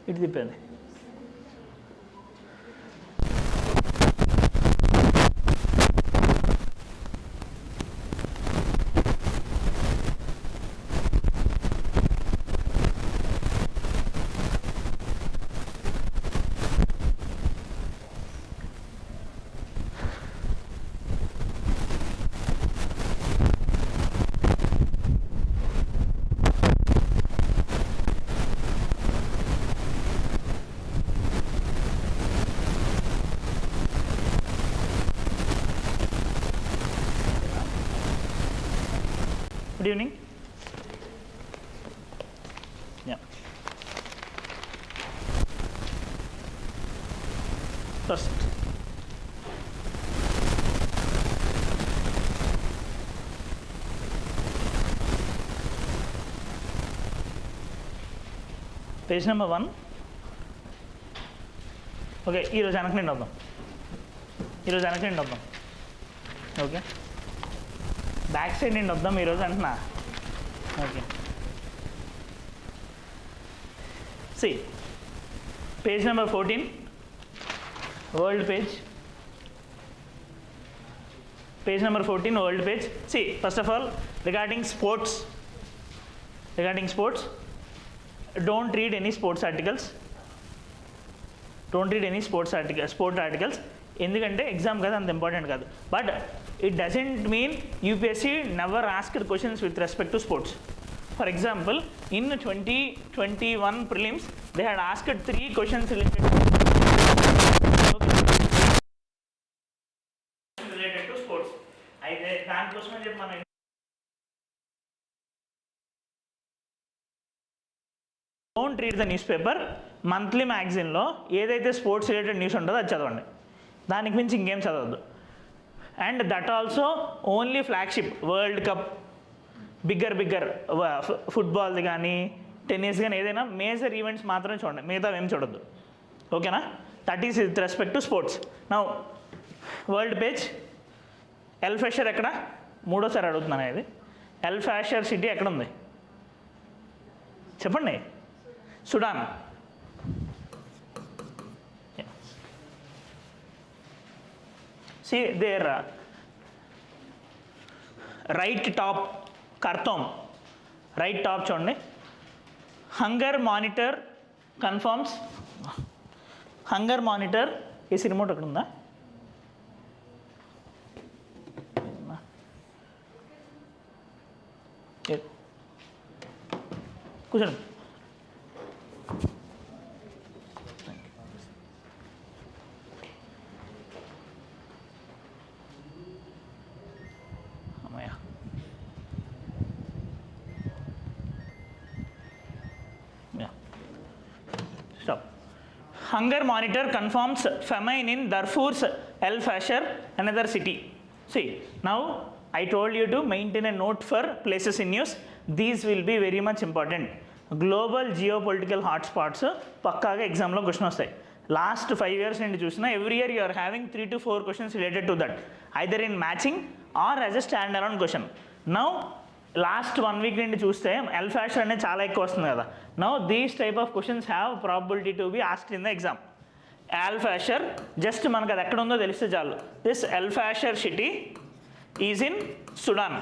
ఇటు తిప్పేది. Good evening. Yeah. First, page number 1. Okay, ఈరోజు వెనకనండి వద్దాం. ఓకే, బ్యాక్ సైడ్ నుండి వద్దాం ఈరోజు అంటున్నా. Okay, see page number 14, world page. Page number 14, world page. See first of all, regarding sports, don't read any sports articles. Sport articles ఎందుకంటే exam కదా, అంత important కాదు. But it doesn't mean UPSC never asked questions with respect to sports. For example, in 2021 prelims, they had asked 3 questions related to sports. అయితే దానికోసం అని చెప్పి మనం don't read the newspaper. Monthly మ్యాగజైన్లో ఏదైతే స్పోర్ట్స్ రిలేటెడ్ న్యూస్ ఉంటుందో అది చదవండి, దానికి మించి ఇంకేం చదవద్దు. And that also only flagship world cup, bigger ఫుట్బాల్ది కానీ టెన్నిస్ కానీ ఏదైనా మేజర్ ఈవెంట్స్ మాత్రమే చూడండి, మిగతా ఏం చూడొద్దు. ఓకేనా? That is with respect to sports. Now world page. El Fasher ఎక్కడ? మూడోసారి అడుగుతున్నాను ఇది. ఎల్ ఫెషర్ సిటీ ఎక్కడ ఉంది చెప్పండి. Sudan. See there, right top Khartoum, right top చూడండి. Hunger monitor confirms. Hunger monitor AC remote అక్కడ ఉందా? కూర్చోండి. Hunger monitor confirms famine in Darfur's El Fasher, another city. See, now I told you to maintain a note for places in news. These will be very much important. Global geopolitical hotspots పక్కాగా ఎగ్జామ్లో question వస్తాయి. Last 5 years నుండి చూసినా every year you are having 3 to 4 questions related to that, either in matching or as a stand alone question. Now last 1 week నుండి చూస్తే L Fasher అనేది చాలా ఎక్కువ వస్తుంది కదా. Now these type of questions have probability to be asked in the exam. El Fasher just మనకు అది ఎక్కడ ఉందో తెలిస్తే చాలు. This El Fasher city is in Sudan.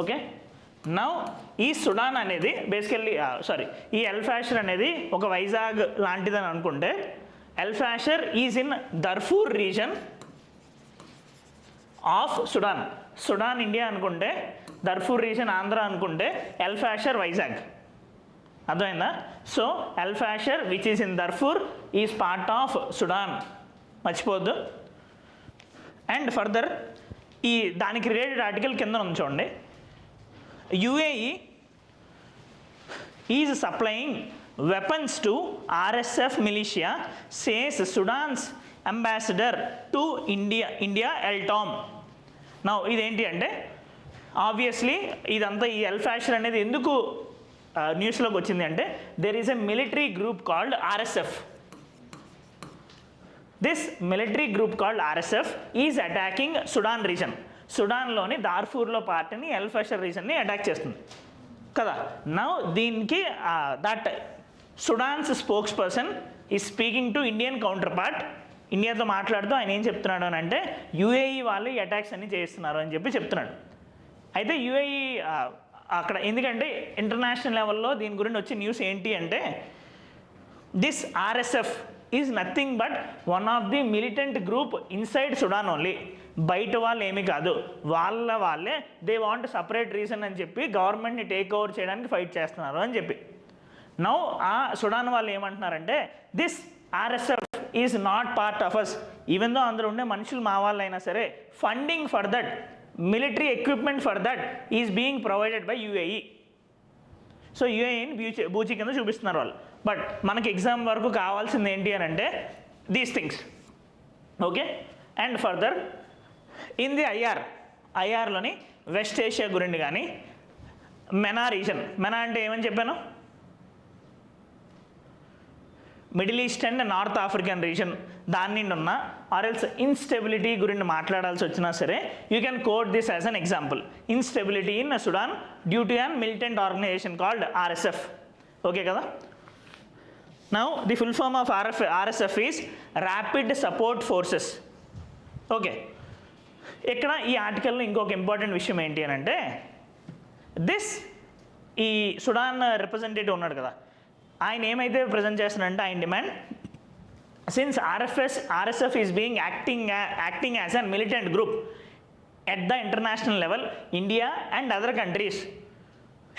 Okay, now ఈ సుడాన్ అనేది బేసికల్లీ ఈ ఎల్ ఫ్యాషర్ అనేది ఒక వైజాగ్ లాంటిదని అనుకుంటే, El Fasher is in Darfur region of Sudan. Sudan India అనుకుంటే, దర్ఫూర్ రీజన్ ఆంధ్ర అనుకుంటే, ఎల్ ఫ్యాషర్ వైజాగ్. అర్థమైందా? So El Fasher which is in Darfur is part of Sudan, మర్చిపోవద్దు. అండ్ ఫర్దర్ ఈ దానికి రిలేటెడ్ ఆర్టికల్ కింద ఉంది చూడండి. UAE is supplying weapons to RSF militia, says Sudan's ambassador to India El Tom. Now ఇదేంటి అంటే, obviously ఇదంతా ఈ ఎల్ ఫ్యాషర్ అనేది ఎందుకు న్యూస్లోకి వచ్చింది అంటే, there is a military group called RSF. This military group called RSF is attacking Sudan region. సుడాన్లోని దార్ఫూర్లో పార్టీని ఎల్ ఫ్యాషర్ రీజన్ని అటాక్ చేస్తుంది కదా. నౌ దీనికి దట్ సుడాన్స్ స్పోక్స్ పర్సన్ ఈ speaking to Indian counterpart. ఇండియాతో మాట్లాడుతూ ఆయన ఏం చెప్తున్నాడు అని అంటే యూఏఈ వాళ్ళు ఈ అటాక్స్ అన్ని చేస్తున్నారు అని చెప్పి చెప్తున్నాడు. అయితే యూఏఈ అక్కడ ఎందుకంటే ఇంటర్నేషనల్ లెవెల్లో దీని గురించి వచ్చే న్యూస్ ఏంటి అంటే this RSF is nothing but one of the militant group inside Sudan only. బయట వాళ్ళు ఏమీ కాదు, వాళ్ళే దే వాంట్ సపరేట్ రీజన్ అని చెప్పి గవర్నమెంట్ని టేక్ ఓవర్ చేయడానికి ఫైట్ చేస్తున్నారు అని చెప్పి. నౌ ఆ సుడాన్ వాళ్ళు ఏమంటున్నారంటే this RSF is not part of us, even though అందరూ ఉండే మనుషులు మా వాళ్ళైనా సరే funding for that military equipment for that is being provided by UAE. So యూఏఈని బూచి కింద చూపిస్తున్నారు వాళ్ళు. బట్ మనకి ఎగ్జామ్ వరకు కావాల్సింది ఏంటి అని అంటే these things. Okay, and further in the ఐఆర్లోని వెస్ట్ ఏషియా గురించి కానీ మెనా రీజన్, మెనా అంటే ఏమని చెప్పాను, Middle East and North African region, దాని నుండి ఉన్న ఆర్ ఎల్స్ ఇన్స్టెబిలిటీ గురించి మాట్లాడాల్సి వచ్చినా సరే you can quote this as an example. Instability in Sudan due to an militant organization called RSF. Okay కదా. Now the full form of RSF is rapid support forces. Okay, ఇక్కడ ఈ ఆర్టికల్లో ఇంకొక important విషయం ఏంటి అని అంటే ఈ సుడాన్ రిప్రజెంటేటివ్ ఉన్నాడు కదా, ఆయన ఏమైతే ప్రజెంట్ చేస్తున్నాడంటే ఆయన demand since RSF is being acting as an militant group at the international level, India and other countries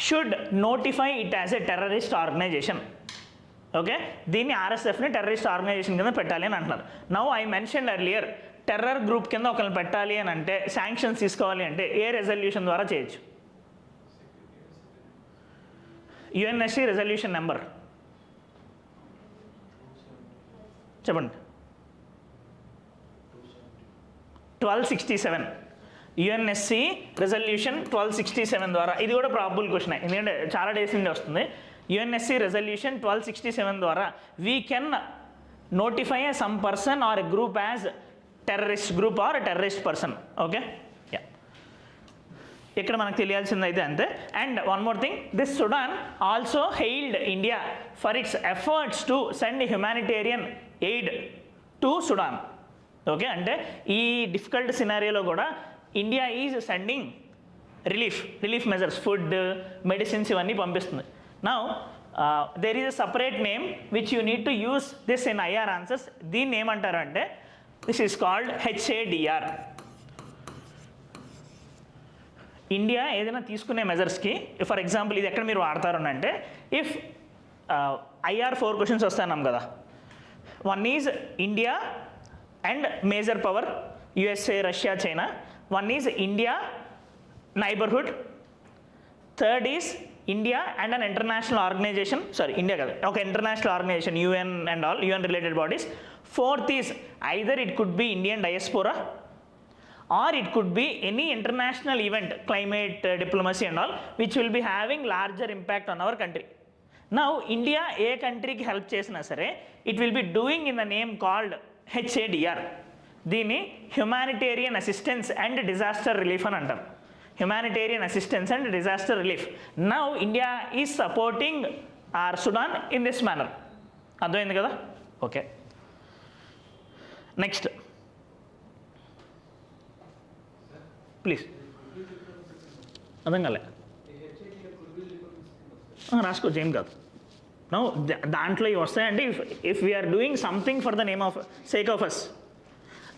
should notify it as a terrorist organisation. Okay, దీన్ని ఆర్ఎస్ఎఫ్ని టెర్రరిస్ట్ ఆర్గనైజేషన్ కింద పెట్టాలి అని అంటున్నారు. Now I mention earlier terror group కింద ఒకరిని పెట్టాలి అని అంటే శాంక్షన్స్ తీసుకోవాలి అంటే ఏ రెజల్యూషన్ ద్వారా చేయొచ్చు? యుఎన్ఎస్సి రెజల్యూషన్ నెంబర్ చెప్పండి. 1267 యుఎన్ఎస్సి రెజల్యూషన్ 1267 ద్వారా. ఇది కూడా ప్రాబబుల్ క్వశ్చన్ ఎందుకంటే చాలా డేస్ నుండి వస్తుంది. యుఎన్ఎస్సి రెజల్యూషన్ 1267 ద్వారా we can notify some person or a group as terrorist group or terrorist person. Okay, yeah, ఇక్కడ మనకు తెలియాల్సింది అయితే అంతే. And one more thing, this Sudan also hailed India for its efforts to send humanitarian aid to Sudan. Okay, అంటే ఈ difficult సినారియోలో కూడా India is sending relief measures, food, medicines ఇవన్నీ పంపిస్తుంది. Now there is a separate name which you need to use this in IR answers. దీన్ని ఏమంటారు అంటే this is called HADR. India ఏదైనా తీసుకునే మెజర్స్కి ఫర్ ఎగ్జాంపుల్ ఇది ఎక్కడ మీరు వాడతారు అంటే ఇఫ్ IR 4 క్వశ్చన్స్ వస్తాయన్నాం కదా, one is India and major power USA, Russia, China. One is India neighbourhood. Third is India and an international organisation, India కదా, ఒక international organisation, UN and all UN related bodies. Fourth is either it could be Indian diaspora or it could be any international event, climate diplomacy and all, which will be having larger impact on our country. Now India ఏ కంట్రీకి help చేసినా సరే it will be doing in the name called HADR. దీన్ని humanitarian assistance and disaster relief అని అంటాం. Humanitarian assistance and disaster relief. Now India is supporting our Sudan in this manner. అర్థమైంది కదా. Okay, next please. అర్థం కాలే, రాసుకోవచ్చు, ఏం కాదు. నో దాంట్లో ఇవి వస్తాయంటే if we're doing something for the name of sake of us.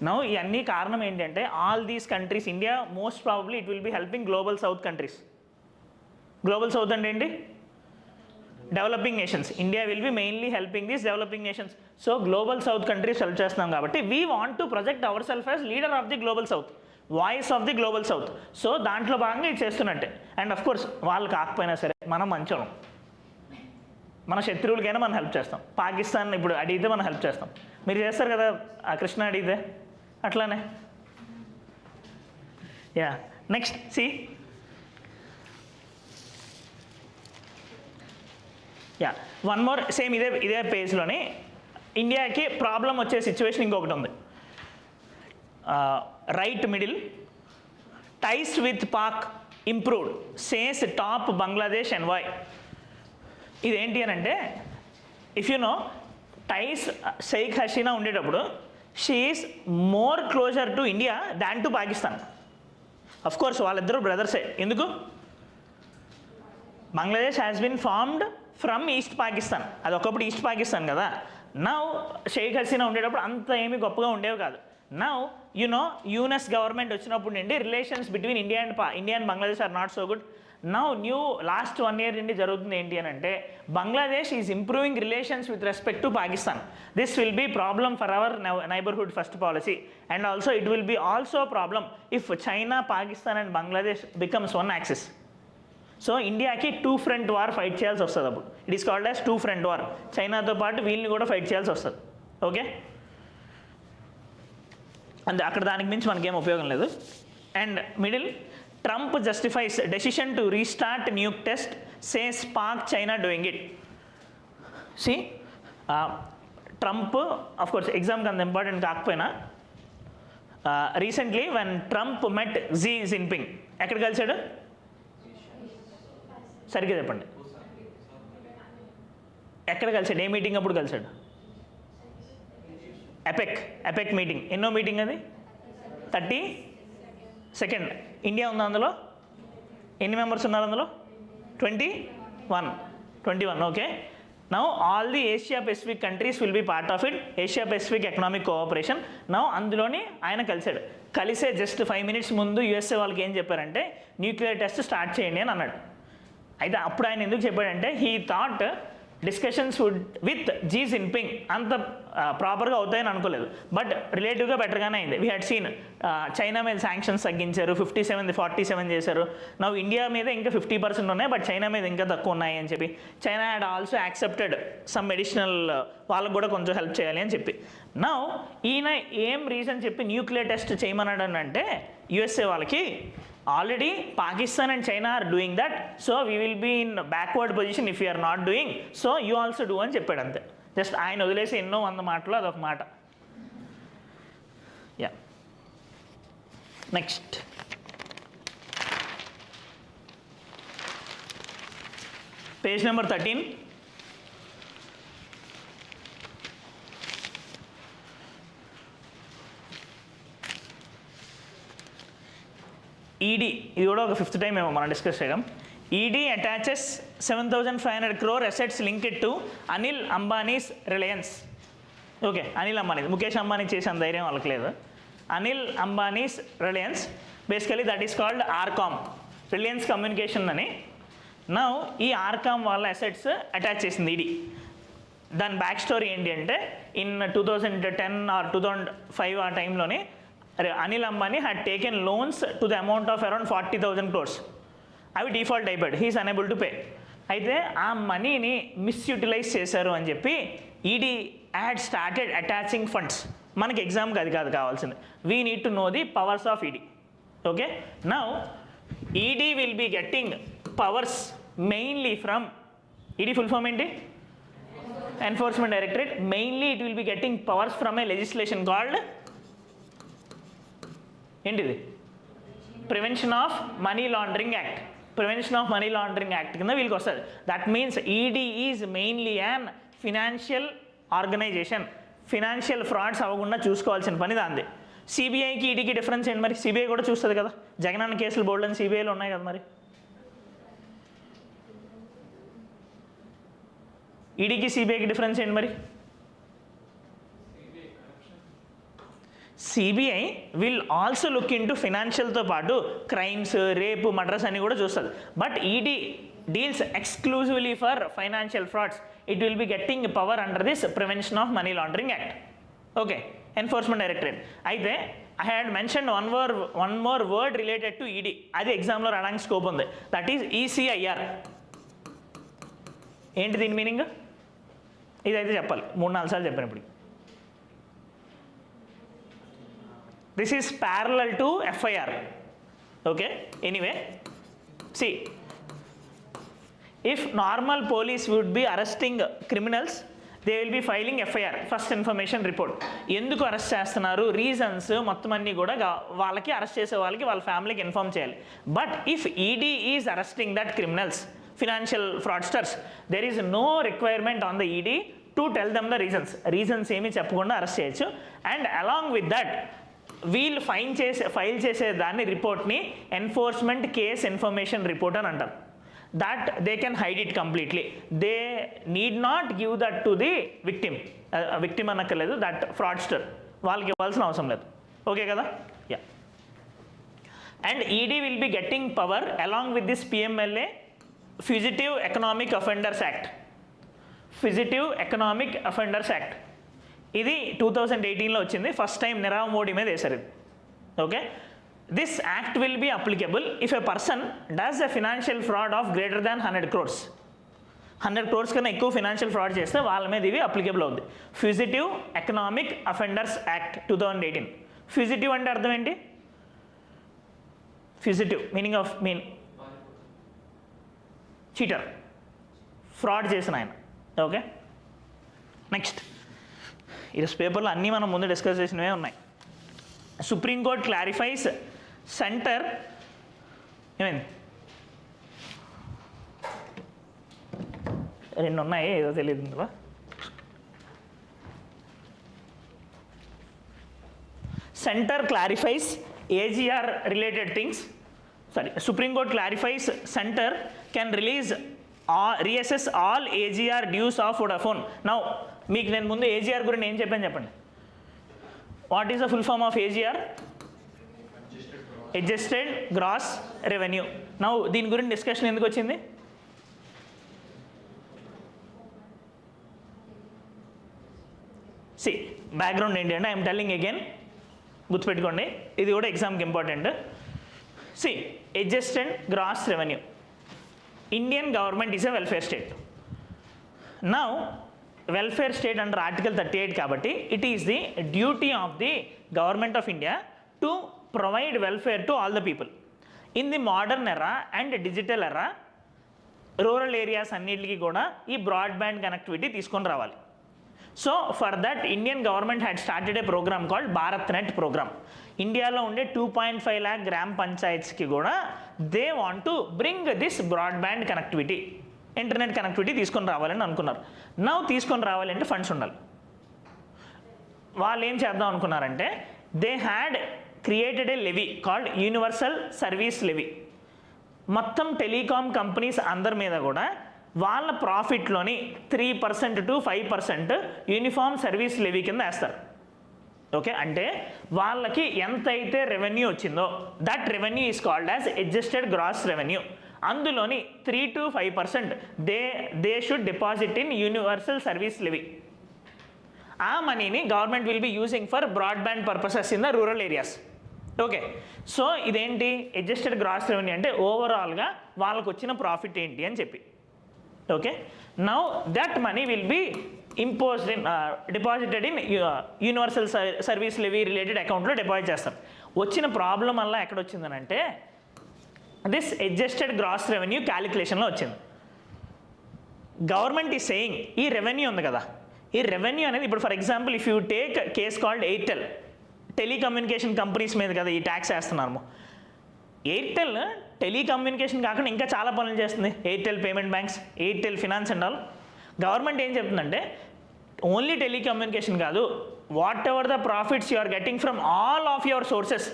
Now ఇవన్నీ కారణం ఏంటంటే all these countries, India most probably it will be helping global south countries. Global south అంటే ఏంటి? Developing nations. India will be mainly helping these developing nations. So global south countries help చేస్తున్నాం కాబట్టి we want to project our self as leader of the global south, voice of the global south. So దాంట్లో భాగంగా ఇది చేస్తున్నట్టే. And of course వాళ్ళు కాకపోయినా సరే మనం మంచోం, మన శత్రువులకైనా మనం హెల్ప్ చేస్తాం. పాకిస్తాన్ ఇప్పుడు అడిగితే మనం హెల్ప్ చేస్తాం. మీరు చేస్తారు కదా ఆ కృష్ణ అడిగితే, అట్లానే. Yeah, next see. Yeah, one more same ఇదే పేజ్లోని ఇండియాకి ప్రాబ్లం వచ్చే సిచ్యువేషన్ ఇంకొకటి ఉంది. Right middle, ties with Pak improved says top Bangladesh envoy. ఇదేంటి అని అంటే if you know ties Sheikh Hasina ఉండేటప్పుడు she is more closer to India than to Pakistan. Of course వాళ్ళిద్దరూ బ్రదర్సే. ఎందుకు? Bangladesh has been formed from east Pakistan, అది ఒకప్పుడు ఈస్ట్ పాకిస్తాన్ కదా. నౌ షేక్ హసీనా ఉండేటప్పుడు అంత ఏమీ గొప్పగా ఉండేవి కాదు. నౌ యునో యూఎస్ గవర్నమెంట్ వచ్చినప్పుడు నుండి relations between India and Bangladesh are not so good. Now last 1 year నుండి జరుగుతుంది ఏంటి అని అంటే Bangladesh is improving relations with respect to Pakistan. This will be problem for our neighbourhood first policy and also it will be also problem if China, Pakistan and Bangladesh becomes one axis. So ఇండియాకి 2 front war fight చేయాల్సి వస్తుంది. అప్పుడు it is called as 2 front war. చైనాతో పాటు వీళ్ళని కూడా fight చేయాల్సి వస్తుంది. ఓకే, అంతే, అక్కడ దానికి మించి మనకేం ఉపయోగం లేదు. And middle, Trump justifies decision to restart nuke test, says Pak China doing it. See Trump of course ఎగ్జామ్కి అంత ఇంపార్టెంట్ కాకపోయినా recently when Trump met Xi Jinping, ఎక్కడ కలిసాడు? సరిగ్గా చెప్పండి, ఎక్కడ కలిసాడు? ఏ మీటింగ్ అప్పుడు కలిసాడు? ఎపెక్ మీటింగ్. ఎన్నో మీటింగ్ అది? 32nd. ఇండియా ఉందా అందులో? ఎన్ని మెంబర్స్ ఉన్నారు అందులో? 21. Okay, now all the Asia Pacific countries will be part of it, Asia Pacific economic cooperation. Now అందులోని ఆయన కలిసాడు. కలిసే జస్ట్ 5 minutes ముందు యూఎస్ఏ వాళ్ళకి ఏం చెప్పారంటే న్యూక్లియర్ టెస్ట్ స్టార్ట్ చేయండి అని అన్నాడు. అయితే అప్పుడు ఆయన ఎందుకు చెప్పాడంటే he thought discussions with Xi Jinping అంత ప్రాపర్గా అవుతాయని అనుకోలేదు, బట్ రిలేటివ్గా బెటర్గానే అయింది. వీ హ్యాడ్ సీన్ చైనా మీద శాంక్షన్స్ తగ్గించారు, 47 చేశారు. నవ్వు ఇండియా మీద ఇంకా 50% ఉన్నాయి, బట్ చైనా మీద ఇంకా తక్కువ ఉన్నాయి అని చెప్పి China had also accepted some additional, వాళ్ళకు కూడా కొంచెం హెల్ప్ చేయాలి అని చెప్పి. నౌ ఈయన ఏం రీజన్ చెప్పి న్యూక్లియర్ టెస్ట్ చేయమన్నాడు అంటే యుఎస్ఏ వాళ్ళకి already Pakistan and China are doing that, so we will be in backward position if you're not doing, so you also do అని చెప్పాడు అంతే. జస్ట్ ఆయన వదిలేసి ఎన్నో 100 మాటలు అదొక మాట. Yeah, next page number 13. ED, ఇది కూడా ఒక 5th టైం ఏమో మనం డిస్కస్ చేయడం. ED attaches 7,500 crore assets linked to Anil Ambanis Reliance. Okay, Anil Ambani, Mukesh Ambani చేసిన ధైర్యం వాళ్ళకి లేదు. Anil Ambanis Reliance, basically that is called RCom, Reliance communication అని. నౌ ఈ ఆర్కామ్ వాళ్ళ అసెట్స్ అటాచ్ చేసింది ఈడీ. దాని బ్యాక్ స్టోరీ ఏంటి అంటే ఇన్ 2010 or 2005 ఆ టైంలోనే Anil Ambani had taken loans to the amount of around 40,000 crores. అవి డిఫాల్ట్ అయిపోయాడు, హీఈస్ అనేబుల్ టు పే. అయితే ఆ మనీని మిస్యూటిలైజ్ చేశారు అని చెప్పి ED had started attaching funds. మనకి ఎగ్జామ్కి అది కాదు కావాల్సింది, we need to know the powers of ED. Okay, now ED will be getting powers mainly from, ED full form ఏంటి? Enforcement directorate. Mainly it will be getting powers from a legislation called ఏంటిది? Prevention of money laundering act. Prevention of money laundering act కింద వీళ్ళకి వస్తుంది. That means ED is mainly an financial organisation. Financial frauds అవ్వకుండా చూసుకోవాల్సిన పని దాంది. సిబిఐకి ఈడీకి difference ఏంటి మరి? సిబిఐ కూడా చూస్తుంది కదా, జగనన్న కేసులు బోల్డ్ అని సిబిఐలో ఉన్నాయి కదా. మరి ఈడీకి సిబిఐకి డిఫరెన్స్ ఏంటి మరి? CBI will also look into ఫినాన్షియల్తో పాటు క్రైమ్స్, రేపు, మర్డర్స్ అని కూడా చూస్తుంది. But ED deals exclusively for financial frauds. It will be getting power under this prevention of money laundering act. Okay, enforcement directorate. అయితే I had mention one more word related to ED, అది ఎగ్జామ్లో రావడానికి scope ఉంది. That is ECIR. ఏంటి దీని meaning? ఇదైతే చెప్పాలి, 3-4 సార్లు చెప్పాను ఇప్పుడు. This is parallel to FIR. Okay, anyway, see, if normal police would be arresting criminals, they will be filing FIR, first information report. ఎందుకు అరెస్ట్ చేస్తున్నారు, రీజన్స్ మొత్తం అన్నీ కూడా వాళ్ళకి, అరెస్ట్ చేసే వాళ్ళకి, వాళ్ళ ఫ్యామిలీకి ఇన్ఫార్మ్ చేయాలి. But if ED is arresting that criminals, financial fraudsters, there is no requirement on the ED to tell them the reasons ఏమి చెప్పకుండా అరెస్ట్ చేయొచ్చు. అండ్ అలాంగ్ విత్ దట్ వీళ్ళు ఫైల్ చేసే దాన్ని రిపోర్ట్ని ఎన్ఫోర్స్మెంట్ కేస్ ఇన్ఫర్మేషన్ రిపోర్ట్ అని అంటారు. That they can hide it completely. They need not give that to the victim అనక్కర్లేదు, దట్ ఫ్రాడ్స్టర్ వాళ్ళకి ఇవ్వాల్సిన అవసరం లేదు. ఓకే కదా? Yeah. And ED will be getting power along with this PMLA fugitive economic offenders act. Fugitive economic offenders act ఇది 2018లో వచ్చింది. First time Nirav Modi మీద వేశారు ఇది. Okay, this act will be applicable if a person does a financial fraud of greater than 100 crores. 100 crores కన్నా ఎక్కువ financial fraud చేస్తే వాళ్ళ మీద ఇవి అప్లికబుల్ అవుతుంది. Fugitive economic offenders act 2018. Fugitive అంటే అర్థం ఏంటి? ఫ్యూజిటివ్ మీన్ చీటర్, ఫ్రాడ్ చేసిన ఆయన. ఓకే, నెక్స్ట్ ఈరోజు పేపర్లో అన్నీ మనం ముందు డిస్కస్ చేసినవే ఉన్నాయి. సుప్రీంకోర్టు క్లారిఫైస్ సెంటర్ ఏమైంది, రెండు ఉన్నాయి ఏదో తెలియదు ఇందులో. Centre clarifies AGR related things. Supreme Court clarifies center can reassess all AGR dues of Vodafone. Now, మీకు నేను ముందు AGR గురించి ఏం చెప్పండి. What is the full form of AGR? Adjusted gross revenue. Now దీని గురించి డిస్కషన్ ఎందుకు వచ్చింది? బ్యాక్గ్రౌండ్ ఏంటి అంటే ఐఎమ్ టెల్లింగ్ అగైన్, గుర్తుపెట్టుకోండి, ఇది కూడా ఎగ్జామ్కి important. adjusted gross revenue. Indian government is a welfare state. Now, welfare state under Article 38 kabatti, it is the duty of the government of India to provide welfare to all the people. In the modern era and digital era, rural areas annitiki kuda ee broadband connectivity teeskoni ravali. So for that, Indian government had started a program called BharatNet program. ఇండియాలో ఉండే 2.5 lakh గ్రామ పంచాయత్స్కి కూడా they want to bring this broadband connectivity, internet connectivity తీసుకొని రావాలని అనుకున్నారు. తీసుకొని రావాలంటే funds ఉండాలి. వాళ్ళు ఏం చేద్దాం అనుకున్నారంటే they had created a levy called universal service levy. మొత్తం టెలికాం కంపెనీస్ అందరి మీద కూడా వాళ్ళ ప్రాఫిట్లోని 3% to 5% యూనిఫామ్ సర్వీస్ లెవీ కింద వేస్తారు. ఓకే, అంటే వాళ్ళకి ఎంతైతే రెవెన్యూ వచ్చిందో that revenue is called as adjusted gross revenue. అందులోని 3 to 5% they should deposit in universal service levy. ఆ మనీని government will be using for broadband purposes in the rural areas. Okay, so ఇదేంటి adjusted gross revenue అంటే ఓవరాల్గా వాళ్ళకు వచ్చిన profit ఏంటి అని చెప్పి. Okay, now that money will be imposed in deposited in universal service levy related అకౌంట్లో deposit చేస్తారు. వచ్చిన ప్రాబ్లం వల్ల ఎక్కడ వచ్చిందనంటే దిస్ అడ్జస్టెడ్ గ్రాస్ రెవెన్యూ క్యాలిక్యులేషన్లో వచ్చింది. గవర్నమెంట్ ఈజ్ సేయింగ్ ఈ రెవెన్యూ ఉంది కదా, ఈ రెవెన్యూ అనేది ఇప్పుడు for example if you take case called Airtel, telecommunication companies మీద కదా ఈ ట్యాక్స్ వేస్తున్నాము. ఎయిర్టెల్ టెలికమ్యూనికేషన్ కాకుండా ఇంకా చాలా పనులు చేస్తుంది. Airtel payment banks, Airtel finance and all. Government ఏం చెప్తుందంటే ఓన్లీ టెలికమ్యూనికేషన్ కాదు, whatever the profits you are getting from all of your sources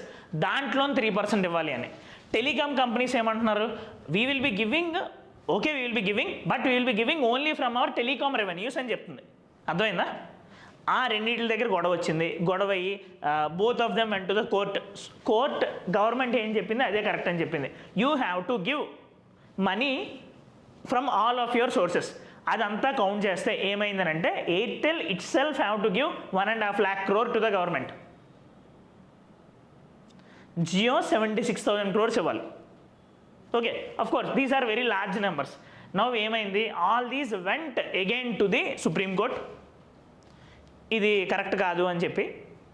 దాంట్లో 3% ఇవ్వాలి అని. టెలికామ్ కంపెనీస్ ఏమంటున్నారు, we will be giving but we will be giving only from our telecom revenues అని చెప్తుంది. అర్థమైందా? ఆ రెండింటి దగ్గర గొడవ వచ్చింది. గొడవ అయ్యి both of them went to the court. Government ఏం చెప్పింది అదే కరెక్ట్ అని చెప్పింది. You have to give money from all of your sources. అదంతా కౌంట్ చేస్తే ఏమైందనంటే Airtel itself have to give 1.5 lakh crore to the government. Jio 76,000 crores ఇవ్వాలి. Okay, of course these are very large numbers. Now ఏమైంది, all these went again to the supreme court. ఇది correct కాదు అని చెప్పి,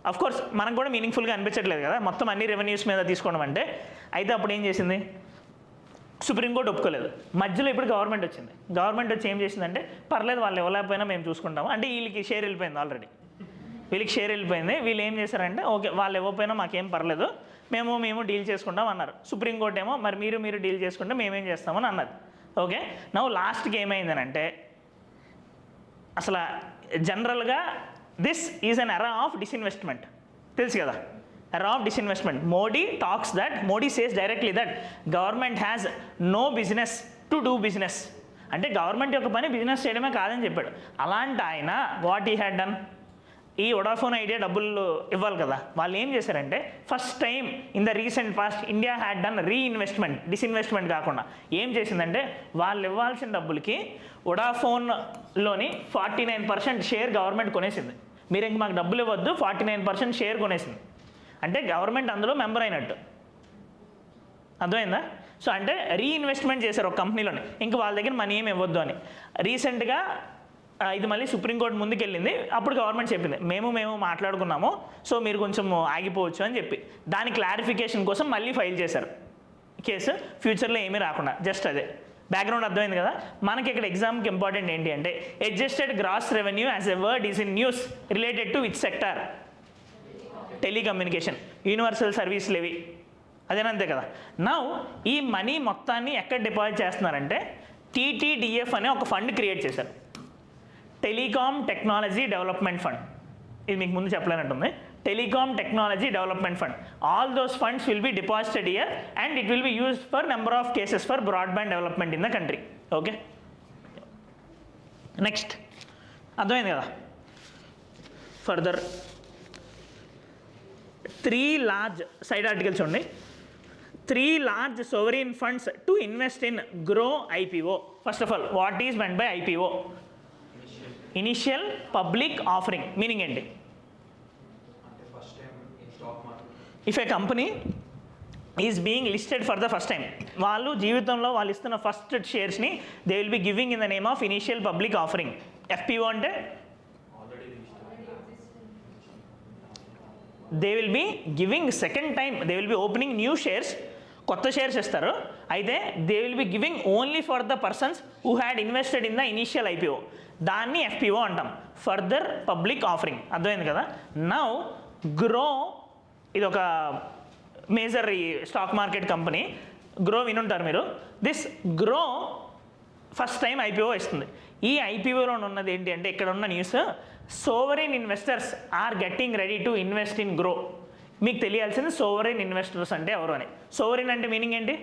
of course మనకు కూడా మీనింగ్ఫుల్గా అనిపించట్లేదు కదా మొత్తం అన్ని రెవెన్యూస్ మీద తీసుకోవడం అంటే. అయితే అప్పుడు ఏం చేసింది, సుప్రీంకోర్టు ఒప్పుకోలేదు. మధ్యలో ఇప్పుడు గవర్నమెంట్ వచ్చింది. గవర్నమెంట్ వచ్చి ఏం చేసిందంటే పర్లేదు వాళ్ళు ఇవ్వలేకపోయినా మేము చూసుకుంటాము అంటే వీళ్ళకి షేర్ వెళ్ళిపోయింది. ఆల్రెడీ వీళ్ళకి షేర్ వెళ్ళిపోయింది. వీళ్ళు ఏం చేశారంటే ఓకే వాళ్ళు ఇవ్వకపోయినా మాకేం పర్లేదు, మేము డీల్ చేసుకుంటాం అన్నారు. సుప్రీంకోర్టు ఏమో మరి మీరు డీల్ చేసుకుంటే మేమేం చేస్తామని అన్నది. ఓకే, నవ్వు లాస్ట్కి ఏమైందనంటే అసలు జనరల్గా దిస్ ఈజ్ అన్ ఎరా ఆఫ్ డిస్ఇన్వెస్ట్మెంట్, తెలుసు కదా, era of disinvestment. Modi says directly that government has no business to do business, అంటే గవర్నమెంట్ యొక్క పని బిజినెస్ చేయడమే కాదని చెప్పాడు. అలాంటి ఆయన వాట్ ఈ హ్యాడ్ డన్, ఈ వొడాఫోన్ ఐడియా డబ్బులు ఇవ్వాలి కదా, వాళ్ళు ఏం చేశారంటే first time in the recent past India had done reinvestment, disinvestment కాకుండా ఏం చేసిందంటే వాళ్ళు ఇవ్వాల్సిన డబ్బులకి వొడాఫోన్లోని 49% షేర్ గవర్నమెంట్ కొనేసింది. మీరు ఇంక మాకు డబ్బులు ఇవ్వద్దు, 49% షేర్ కొనేసింది. అంటే గవర్నమెంట్ అందులో మెంబర్ అయినట్టు, అర్థమైందా? సో అంటే రీఇన్వెస్ట్మెంట్ చేశారు ఒక కంపెనీలోని, ఇంక వాళ్ళ దగ్గర మనీ ఏమి ఇవ్వద్దు అని. రీసెంట్గా ఇది మళ్ళీ సుప్రీంకోర్టు ముందుకు వెళ్ళింది. అప్పుడు గవర్నమెంట్ చెప్పింది మేము మాట్లాడుకున్నాము, సో మీరు కొంచెం ఆగిపోవచ్చు అని చెప్పి, దాని క్లారిఫికేషన్ కోసం మళ్ళీ ఫైల్ చేశారు కేసు, ఫ్యూచర్లో ఏమీ రాకుండా. జస్ట్ అదే బ్యాక్గ్రౌండ్ అర్థమైంది కదా. మనకి ఇక్కడ ఎగ్జామ్కి ఇంపార్టెంట్ ఏంటి అంటే adjusted gross revenue as a word is in news related to which sector, telecommunication, universal service levy, అదేనంతే కదా. నౌ ఈ మనీ మొత్తాన్ని ఎక్కడ డిపాజిట్ చేస్తున్నారంటే TTDF అనే ఒక ఫండ్ క్రియేట్ చేశారు, టెలికామ్ టెక్నాలజీ డెవలప్మెంట్ ఫండ్. ఇది మీకు ముందు చెప్పలేనట్టుంది, telecom technology development fund. All those funds will be deposited here and it will be used for number of cases for broadband development in the country. Okay, next అర్థమైంది కదా. Further 3 large side articles చూడండి. 3 large sovereign funds to invest in grow IPO. First of all, what is meant by IPO? Initial public offering. Meaning ఏంటి? If a company is being listed for the first time, వాళ్ళు జీవితంలో వాళ్ళు ఇస్తున్న first షేర్స్ని they will be giving in the name of initial public offering. FPO అంటే they will be giving second time, they will be opening new shares, కొత్త shares ఇస్తారు. అయితే they will be giving only for the persons who had invested in the initial IPO. దాన్ని FPO అంటాం, further public offering. అర్థమైంది కదా. Now Groww ఇది ఒక major stock market company, Groww వినుంటారు మీరు. This Groww first time IPO ఇస్తుంది. ఈ IPOలో ఉన్నది ఏంటి అంటే ఇక్కడ ఉన్న news, sovereign investors are getting ready to invest in Groww. మీకు తెలియాల్సింది సోవరెన్ ఇన్వెస్టర్స్ అంటే ఎవరు అని. సోవరెన్ అంటే మీనింగ్ ఏంటి?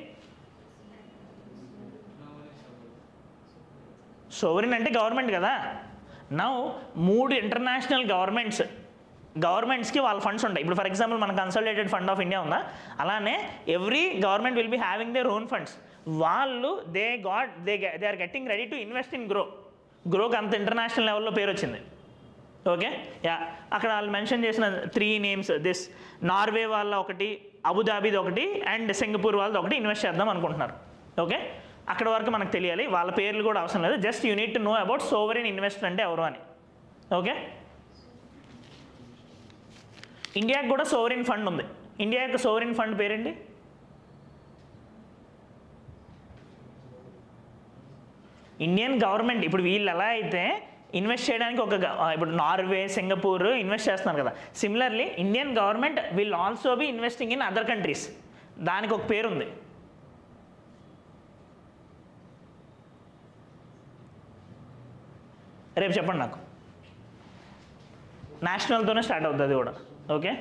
సోవరెన్ అంటే గవర్నమెంట్ కదా. నౌ 3 ఇంటర్నేషనల్ గవర్నమెంట్స్కి వాళ్ళ ఫండ్స్ ఉంటాయి. ఇప్పుడు ఫర్ ఎగ్జాంపుల్ మన కన్సల్టేటెడ్ ఫండ్ ఆఫ్ ఇండియా ఉందా, అలానే every government will be having their own funds. వాళ్ళు they are getting ready to invest in గ్రోకి అంత ఇంటర్నేషనల్ లెవెల్లో పేరు వచ్చింది. ఓకే, యా, అక్కడ వాళ్ళు మెన్షన్ చేసిన 3 నేమ్స్, దిస్ నార్వే వాళ్ళ ఒకటి, అబుదాబీది ఒకటి అండ్ సింగపూర్ వాళ్ళది ఒకటి ఇన్వెస్ట్ చేద్దాం అనుకుంటున్నారు. ఓకే, అక్కడ వరకు మనకు తెలియాలి, వాళ్ళ పేర్లు కూడా అవసరం లేదు, just you need to know about sovereign investor అంటే ఎవరు అని. ఓకే, ఇండియాకి కూడా సోవరెన్ ఫండ్ ఉంది. ఇండియా యొక్క సోవరెన్ ఫండ్ పేరేంటి? Indian government. ఇప్పుడు వీళ్ళు ఎలా అయితే ఇన్వెస్ట్ చేయడానికి ఇప్పుడు నార్వే, సింగపూర్ ఇన్వెస్ట్ చేస్తున్నారు కదా, similarly Indian government will also B investing in other countries. దానికి ఒక పేరు ఉంది. రేపు చెప్పండి నాకు. నేషనల్తోనే స్టార్ట్ అవుతుంది కూడా. Okay,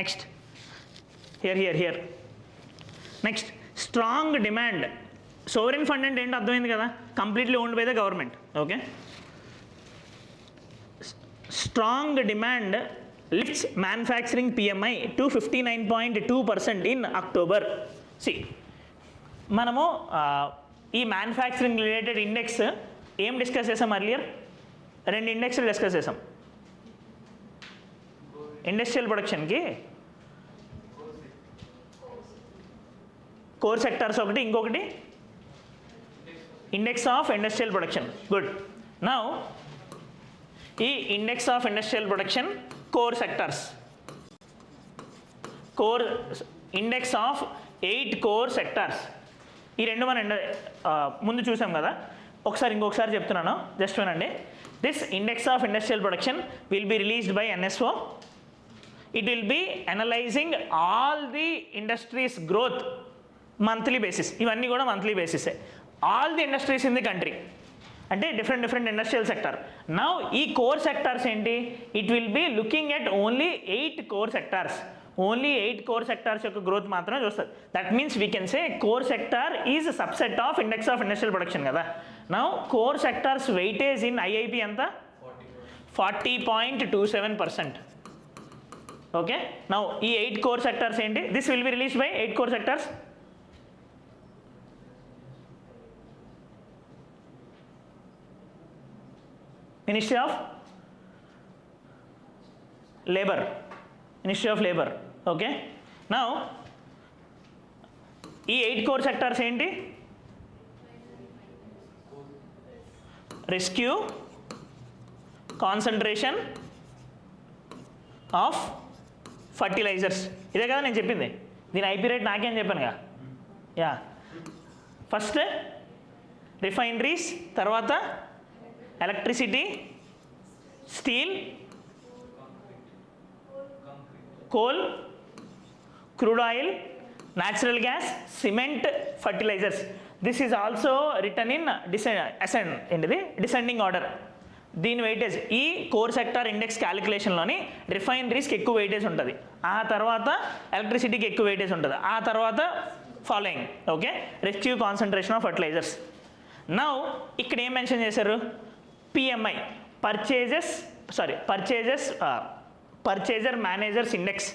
next here next strong demand. Sovereign fund అంటే ఏంటో అర్థమైంది కదా, completely owned by the government. Okay, strong demand lifts manufacturing PMI to 59.2% in October. మనము ఈ మ్యానుఫ్యాక్చరింగ్ రిలేటెడ్ ఇండెక్స్ ఏం డిస్కస్ చేసాం అర్లియర్? 2 ఇండెక్స్లు డిస్కస్ చేసాం. ఇండస్ట్రియల్ ప్రొడక్షన్కి కోర్ సెక్టార్స్ ఒకటి, ఇంకొకటి index of industrial production. Good. Now ఈ index of industrial production, core sectors, core index of 8 core sectors, ఈ 2 మనం ముందు చూసాం కదా. ఇంకొకసారి చెప్తున్నాను, జస్ట్ వినండి. This index of industrial production will be released by NSO. It will B analysing all the industries growth monthly basis. ఇవన్నీ కూడా monthly బేసిసే. all the industries in the country. అంటే different industrial sector. Now ఈ core sectors ఏంటి, it will be looking at only 8 core sectors. Only 8 core sectors యొక్క growth మాత్రమే చూస్తుంది. That means we can say core sector is a subset of index of industrial production కదా. Now core sectors weightage in IIP ఎంత 40.27%. Okay, now ఈ 8 core sectors ఏంటి, this will be released by 8 core sectors. Ministry of Labor. Okay, now ఈ 8 core sectors ఏంటి, rescue, concentration of fertilizers. ఇదే కదా నేను చెప్పింది, దీని ఐపీ రేట్ నాకేం చెప్పానుగా. యా, ఫస్ట్ రిఫైనరీస్, తర్వాత electricity, steel, coal, crude oil, natural gas, cement, fertilizers. This is also written in descending order. దీని వెయిటేజ్ ఈ కోర్ సెక్టార్ ఇండెక్స్ క్యాలిక్యులేషన్లోని రిఫైనరీస్కి ఎక్కువ వెయిటేజ్ ఉంటుంది, ఆ తర్వాత ఎలక్ట్రిసిటీకి ఎక్కువ వెయిటేజ్ ఉంటుంది, ఆ తర్వాత following. Okay, rescue, concentration of fertilisers. Now ఇక్కడ ఏం మెన్షన్ చేశారు, PMI, purchaser managers index.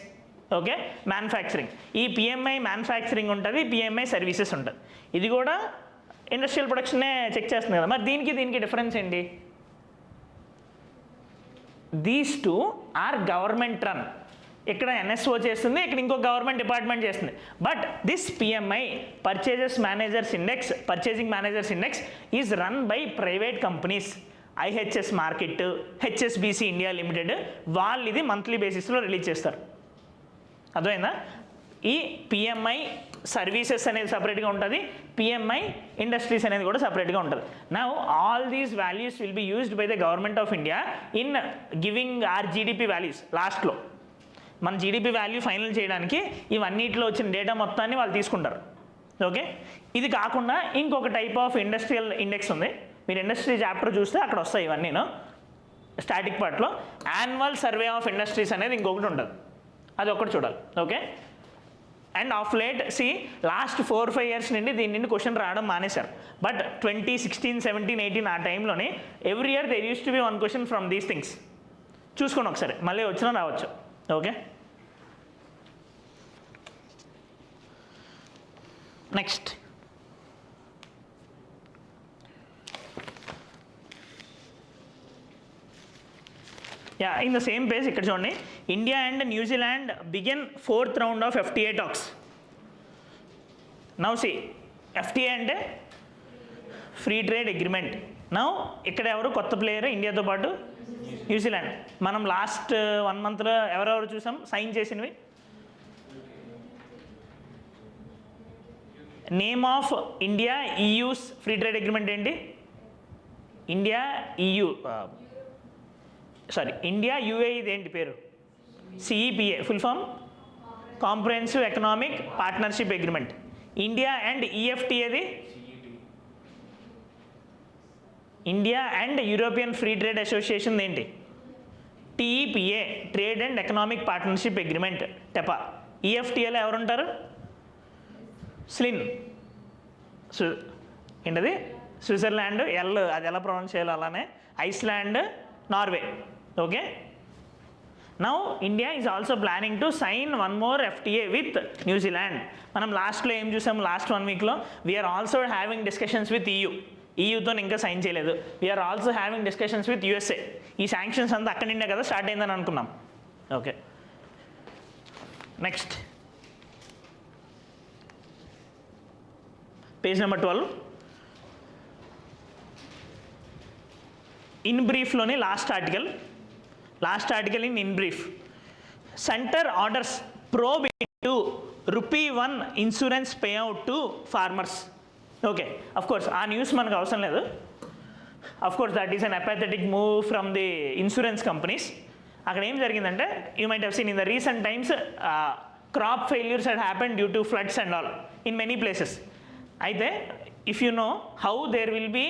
Okay, manufacturing, ఈ పిఎంఐ మ్యానుఫ్యాక్చరింగ్ ఉంటుంది, పిఎంఐ సర్వీసెస్ ఉంటుంది. ఇది కూడా ఇండస్ట్రియల్ ప్రొడక్షనే చెక్ చేస్తుంది కదా. మరి దీనికి డిఫరెన్స్ ఏంటి, these two are government run. ఇక్కడ ఎన్ఎస్ఓ చేస్తుంది, ఇక్కడ ఇంకో గవర్నమెంట్ డిపార్ట్మెంట్ చేస్తుంది. But this PMI, purchasing managers index is run by private companies. IHS market, HSBC India limited, వాళ్ళు ఇది మంత్లీ బేసిస్లో రిలీజ్ చేస్తారు. అర్థమైందా? ఈ పిఎంఐ సర్వీసెస్ అనేది సపరేట్గా ఉంటుంది, పిఎంఐ ఇండస్ట్రీస్ అనేది కూడా సపరేట్గా ఉంటుంది. Now all these values will be used by the government of India in giving our GDP values. లాస్ట్లో మన జీడిపి వాల్యూ ఫైనల్ చేయడానికి ఇవన్నిటిలో వచ్చిన డేటా మొత్తాన్ని వాళ్ళు తీసుకుంటారు. ఓకే, ఇది కాకుండా ఇంకొక టైప్ ఆఫ్ ఇండస్ట్రియల్ ఇండెక్స్ ఉంది. మీరు ఇండస్ట్రీ చాప్టర్ చూస్తే అక్కడ వస్తాయి ఇవన్నీను. స్టాటిక్ పార్ట్లో యాన్యువల్ సర్వే ఆఫ్ ఇండస్ట్రీస్ అనేది ఇంకొకటి ఉంటుంది, అది ఒకటి చూడాలి. Okay, and of late last 4-5 years నుండి దీని నుండి క్వశ్చన్ రావడం మానేశారు. బట్ 2016, 17, 18 ఆ టైంలోనే every year there use to be 1 question from these things. చూసుకోండి ఒకసారి, మళ్ళీ వచ్చినా రావచ్చు. Okay, next in the same page ఇక్కడ చూడండి, India and New Zealand begin 4th round of FTA talks. Now FTA అంటే ఫ్రీ ట్రేడ్ అగ్రిమెంట్. నౌ ఇక్కడ ఎవరు కొత్త ప్లేయర్ ఇండియాతో పాటు న్యూజిలాండ్. మనం లాస్ట్ 1 monthలో ఎవరెవరు చూసాం సైన్ చేసినవి. Name of India EU's free trade agreement ఏంటి, ఇండియా UAE ఇది ఏంటి పేరు, CEPA, full form comprehensive economic partnership agreement. India and EFTA అది India and European free trade association ఏంటి, TEPA, trade and economic partnership agreement, TEPA. EFTAలో ఎవరుంటారు, స్లిన్, ఏంటది స్విట్జర్లాండ్, అది ఎలా ప్రొనౌన్స్ చేయాలో అలానే, Iceland, Norway. Okay, now India is also planning to sign 1 more FTA with New Zealand. మనం లాస్ట్లో ఏం చూసాము, లాస్ట్ 1 weekలో we are also having discussions with EUతో ఇంకా సైన్ చేయలేదు. We are also having discussions with USA. ఈ శాంక్షన్స్ అంతా అక్కడి నుండే కదా స్టార్ట్ అయిందని అనుకున్నాం. Okay, next page number 12. In బ్రీఫ్లోని last article in brief, centre orders probe to ₹1 insurance payout to farmers. Okay, of course ఆ న్యూస్ మనకు అవసరం లేదు. Of course that is an apathetic move from the insurance companies. అక్కడ ఏం జరిగిందంటే, you might have seen in the recent times crop failures had happened due to floods and all in many places. అయితే if you know how there will be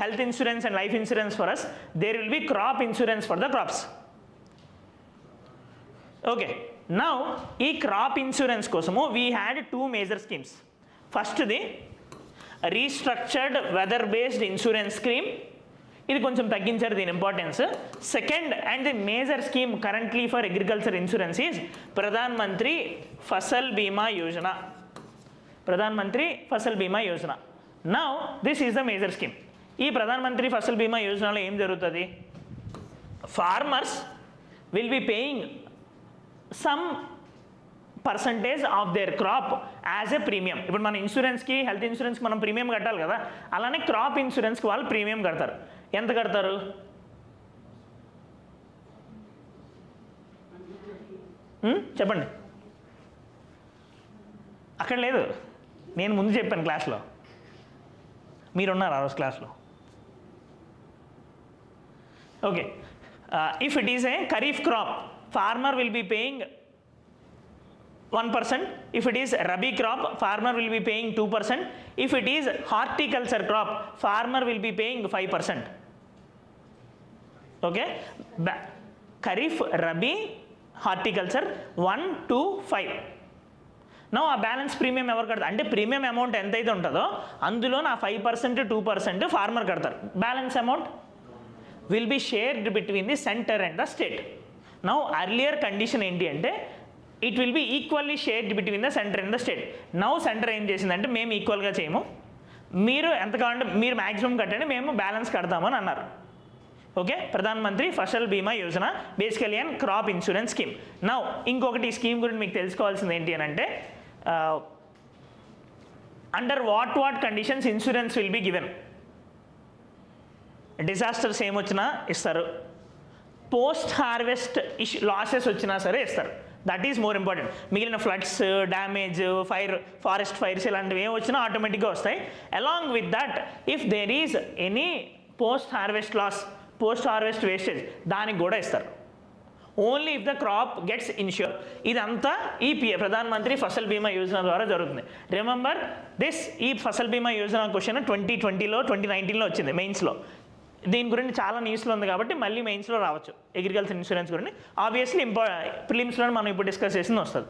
health insurance and life insurance for us, there will be crop insurance for the crops. Okay, now ee crop insurance kosamu we had two major schemes. First the restructured weather based insurance scheme, ఇది కొంచెం తగ్గించారు దీని importance. Second and the major scheme currently for agriculture insurance is Pradhan Mantri Fasal Bima Yojana. Pradhan Mantri Fasal Bima Yojana. Now this is the major scheme. ఈ ప్రధాన్ మంత్రి ఫసల్ బీమా యోజనలో ఏం జరుగుతుంది, farmers will be paying some percentage of their crop as a premium. ఇప్పుడు మన ఇన్సూరెన్స్కి హెల్త్ ఇన్సూరెన్స్కి మనం ప్రీమియం కట్టాలి కదా, అలానే క్రాప్ ఇన్సూరెన్స్కి వాళ్ళు ప్రీమియం కడతారు. ఎంత కడతారు, చెప్పండి. అక్కడ లేదు, నేను ముందు చెప్పాను క్లాస్లో, మీరున్నారు ఆ రోజు క్లాస్లో. Okay, if it is a kharif crop farmer will be paying 1%. If it is rabi crop, farmer will be paying 2%. If it is horticulture crop, farmer will be paying 5%. Okay, kharif, rabi, horticulture 1, 2, 5. No ఆ balance premium ఎవరు కడతారు అంటే premium amount ఎంతైతే ఉంటుందో అందులో నా 5% 2% farmer కడతారు. Balance amount will be shared between the centre and the state. Now earlier condition ఏంటి అంటే it will B equally shared between the centre and the state. Now centre ఏం చేసిందంటే మేము ఈక్వల్గా చేయము, మీరు ఎంత కావాలంటే మీరు మ్యాక్సిమం కట్టండి, మేము బ్యాలెన్స్ కడతామని అన్నారు. Okay, Pradhan Mantri Fasal Bima Yojana basically and crop insurance scheme. Now ఇంకొకటి ఈ స్కీమ్ గురించి మీకు తెలుసుకోవాల్సింది ఏంటి అని అంటే under what conditions insurance will be given. Disasters ఏమొచ్చినా ఇస్తారు, పోస్ట్ హార్వెస్ట్ లాసెస్ వచ్చినా సరే ఇస్తారు. That is more important. మిగిలిన ఫ్లడ్స్, డ్యామేజ్, ఫారెస్ట్ ఫైర్స్ ఇలాంటివి ఏమి వచ్చినా ఆటోమేటిక్గా వస్తాయి. Along with that if there is any post harvest loss, post harvest wastage, దానికి కూడా ఇస్తారు. Only if the crop gets ensure. ఇదంతా ఈ ప్రధాన్ మంత్రి ఫసల్ బీమా యోజన ద్వారా జరుగుతుంది. రిమెంబర్ దిస్, ఈ ఫసల్ బీమా యోజన క్వశ్చన్ 2020లో 2019లో వచ్చింది మెయిన్స్లో. దీని గురించి చాలా న్యూస్లో ఉంది కాబట్టి మళ్ళీ మెయిన్స్లో రావచ్చు అగ్రికల్చర్ ఇన్సూరెన్స్ గురించి. ఆబ్వియస్లీ ప్రిలిమ్స్లో మనం ఇప్పుడు డిస్కస్ చేసింది వస్తుంది.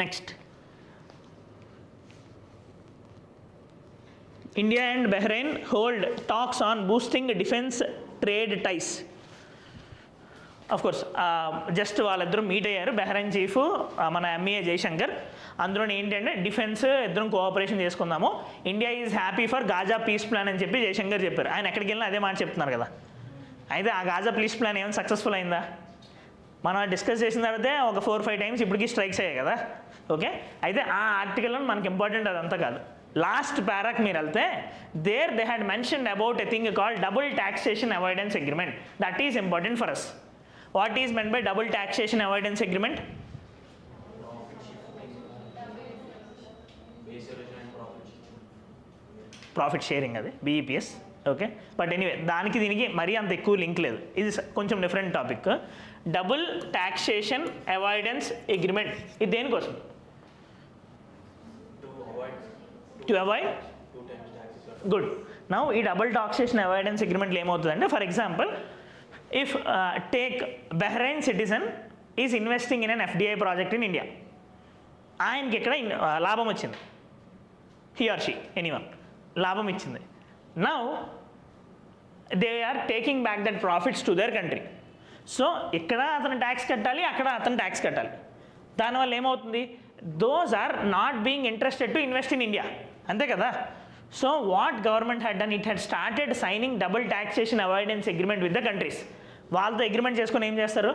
Next, India and Bahrain hold talks on boosting defence trade ties. Of course just వాళ్ళిద్దరూ మీట్ అయ్యారు, బహ్రెయిన్ చీఫ్ మన ఎంఈఏ జైశంకర్. అందులో ఏంటంటే డిఫెన్స్ ఇద్దరం కోఆపరేషన్ చేసుకుందాము, India is happy for Gaza peace plan అని చెప్పి జైశంకర్ చెప్పారు. ఆయన ఎక్కడికి వెళ్ళినా అదే మాట చెప్తున్నారు కదా. అయితే ఆ గాజా పీస్ ప్లాన్ ఏమైనా సక్సెస్ఫుల్ అయిందా? మనం డిస్కస్ చేసిన తర్వాతే ఒక 4-5 టైమ్స్ ఇప్పటికీ స్ట్రైక్స్ అయ్యాయి కదా. ఓకే, అయితే ఆ ఆర్టికల్లో మనకి ఇంపార్టెంట్ అదంతా కాదు. లాస్ట్ పారాకి మీరు వెళ్తే they had mentioned about a thing called double taxation avoidance agreement. That is important for us. What is meant by double taxation avoidance agreement? Profit sharing అది BEPS. ఓకే, బట్ ఎనీవే దానికి దీనికి మరీ అంత ఎక్కువ link లేదు, ఇది కొంచెం different topic. Double taxation avoidance agreement ఇది దేనికోసం? To avoid. గుడ్. నౌ ఈ డబుల్ టాక్సేషన్ అవాయిడెన్స్ అగ్రిమెంట్లో ఏమవుతుందంటే, for example if take Bahrain citizen is investing in an FDI project in India, ఆయనకి ఇక్కడ లాభం వచ్చింది, he or she anyone లాభం ఇచ్చింది. Now they are taking back that profits to their country. So ఇక్కడ అతను tax కట్టాలి, అక్కడ అతను ట్యాక్స్ కట్టాలి. దానివల్ల ఏమవుతుంది, those are not being interested to invest in India, అంతే కదా. So what government had done, it had started signing double taxation avoidance agreement with the countries. వాళ్ళతో అగ్రిమెంట్ చేసుకొని ఏం చేస్తారు,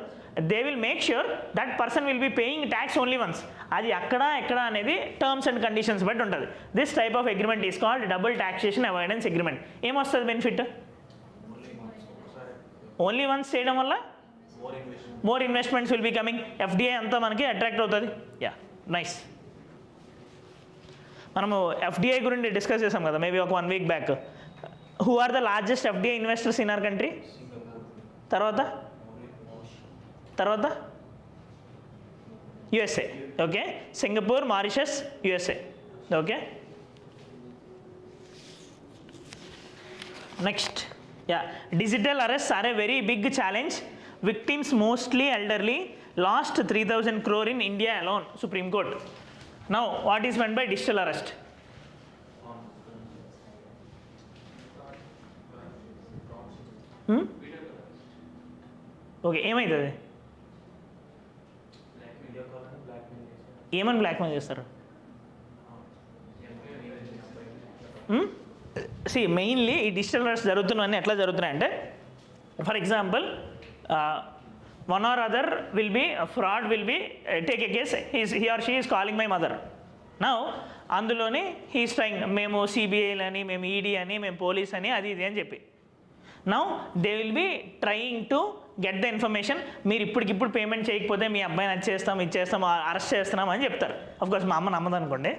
they will make sure that person will be paying tax only once. అది అక్కడ ఎక్కడ అనేది టర్మ్స్ అండ్ కండిషన్స్ బట్టి ఉంటుంది. This type of agreement is called double taxation avoidance agreement. ఏమొస్తుంది బెనిఫిట్? ఓన్లీ వన్స్ చేయడం వల్ల more investments will be coming, FDI అంతా మనకి అట్రాక్ట్ అవుతుంది. Yeah, nice. మనము ఎఫ్డిఐ గురించి డిస్కస్ చేసాం కదా మేబీ ఒక 1 week back. Who are the largest FDI investors in our country? తర్వాత USA. Okay, Singapore, Mauritius, USA. Okay, Next, yeah, digital arrests are a very big challenge. Victims mostly elderly, lost 3,000 crore in India alone, Supreme Court. Now, what is meant by digital arrest? Okay ఏమవుతుంది ఏమని blackmail చేస్తారు see mainly ఈ digital arrest జరుగుతున్నవన్నీ ఎట్లా జరుగుతున్నాయంటే for example one or other will be fraud will be take a case he or she is calling my mother now అందులోని he's trying మేము సిబిఐలని మేము ఈడీ అని మేము పోలీస్ అని అది ఇది అని చెప్పి now they will B trying to get the information మీరు ఇప్పటికిప్పుడు పేమెంట్ చేయకపోతే మీ అబ్బాయిని అది చేస్తాం ఇది చేస్తాం అరెస్ట్ చేస్తున్నాం అని చెప్తారు అఫ్కోర్స్ మా అమ్మ నమ్మదు అనుకోండి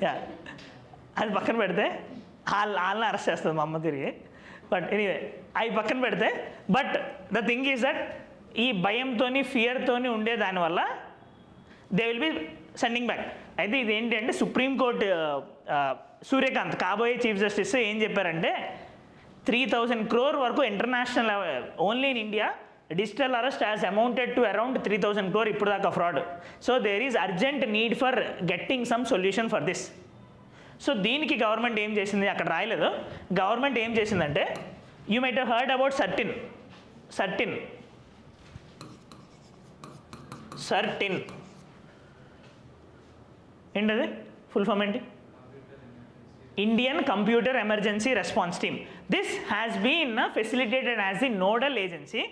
యా అది పక్కన పెడితే వాళ్ళని అరెస్ట్ చేస్తుంది మా అమ్మ తిరిగి బట్ ఎనీవే అవి పక్కన పెడితే but the thing is that ఈ భయంతో ఫియర్తోని ఉండే దానివల్ల they will B sending back అయితే ఇది ఏంటి అంటే సుప్రీంకోర్టు సూర్యకాంత్ కాబోయే చీఫ్ జస్టిస్ ఏం చెప్పారంటే 3,000 crore వరకు international only in India digital arrest has amounted to around 3,000 crore ఇప్పుడు దాకా fraud so there is urgent need for getting some solution for this so దీనికి గవర్నమెంట్ ఏం చేసింది అక్కడ రాయలేదు గవర్నమెంట్ ఏం చేసిందంటే you might have heard about CERT-In ఏంటది ఫుల్ ఫామ్ ఏంటి Indian Computer Emergency Response Team. This has been facilitated as the nodal agency.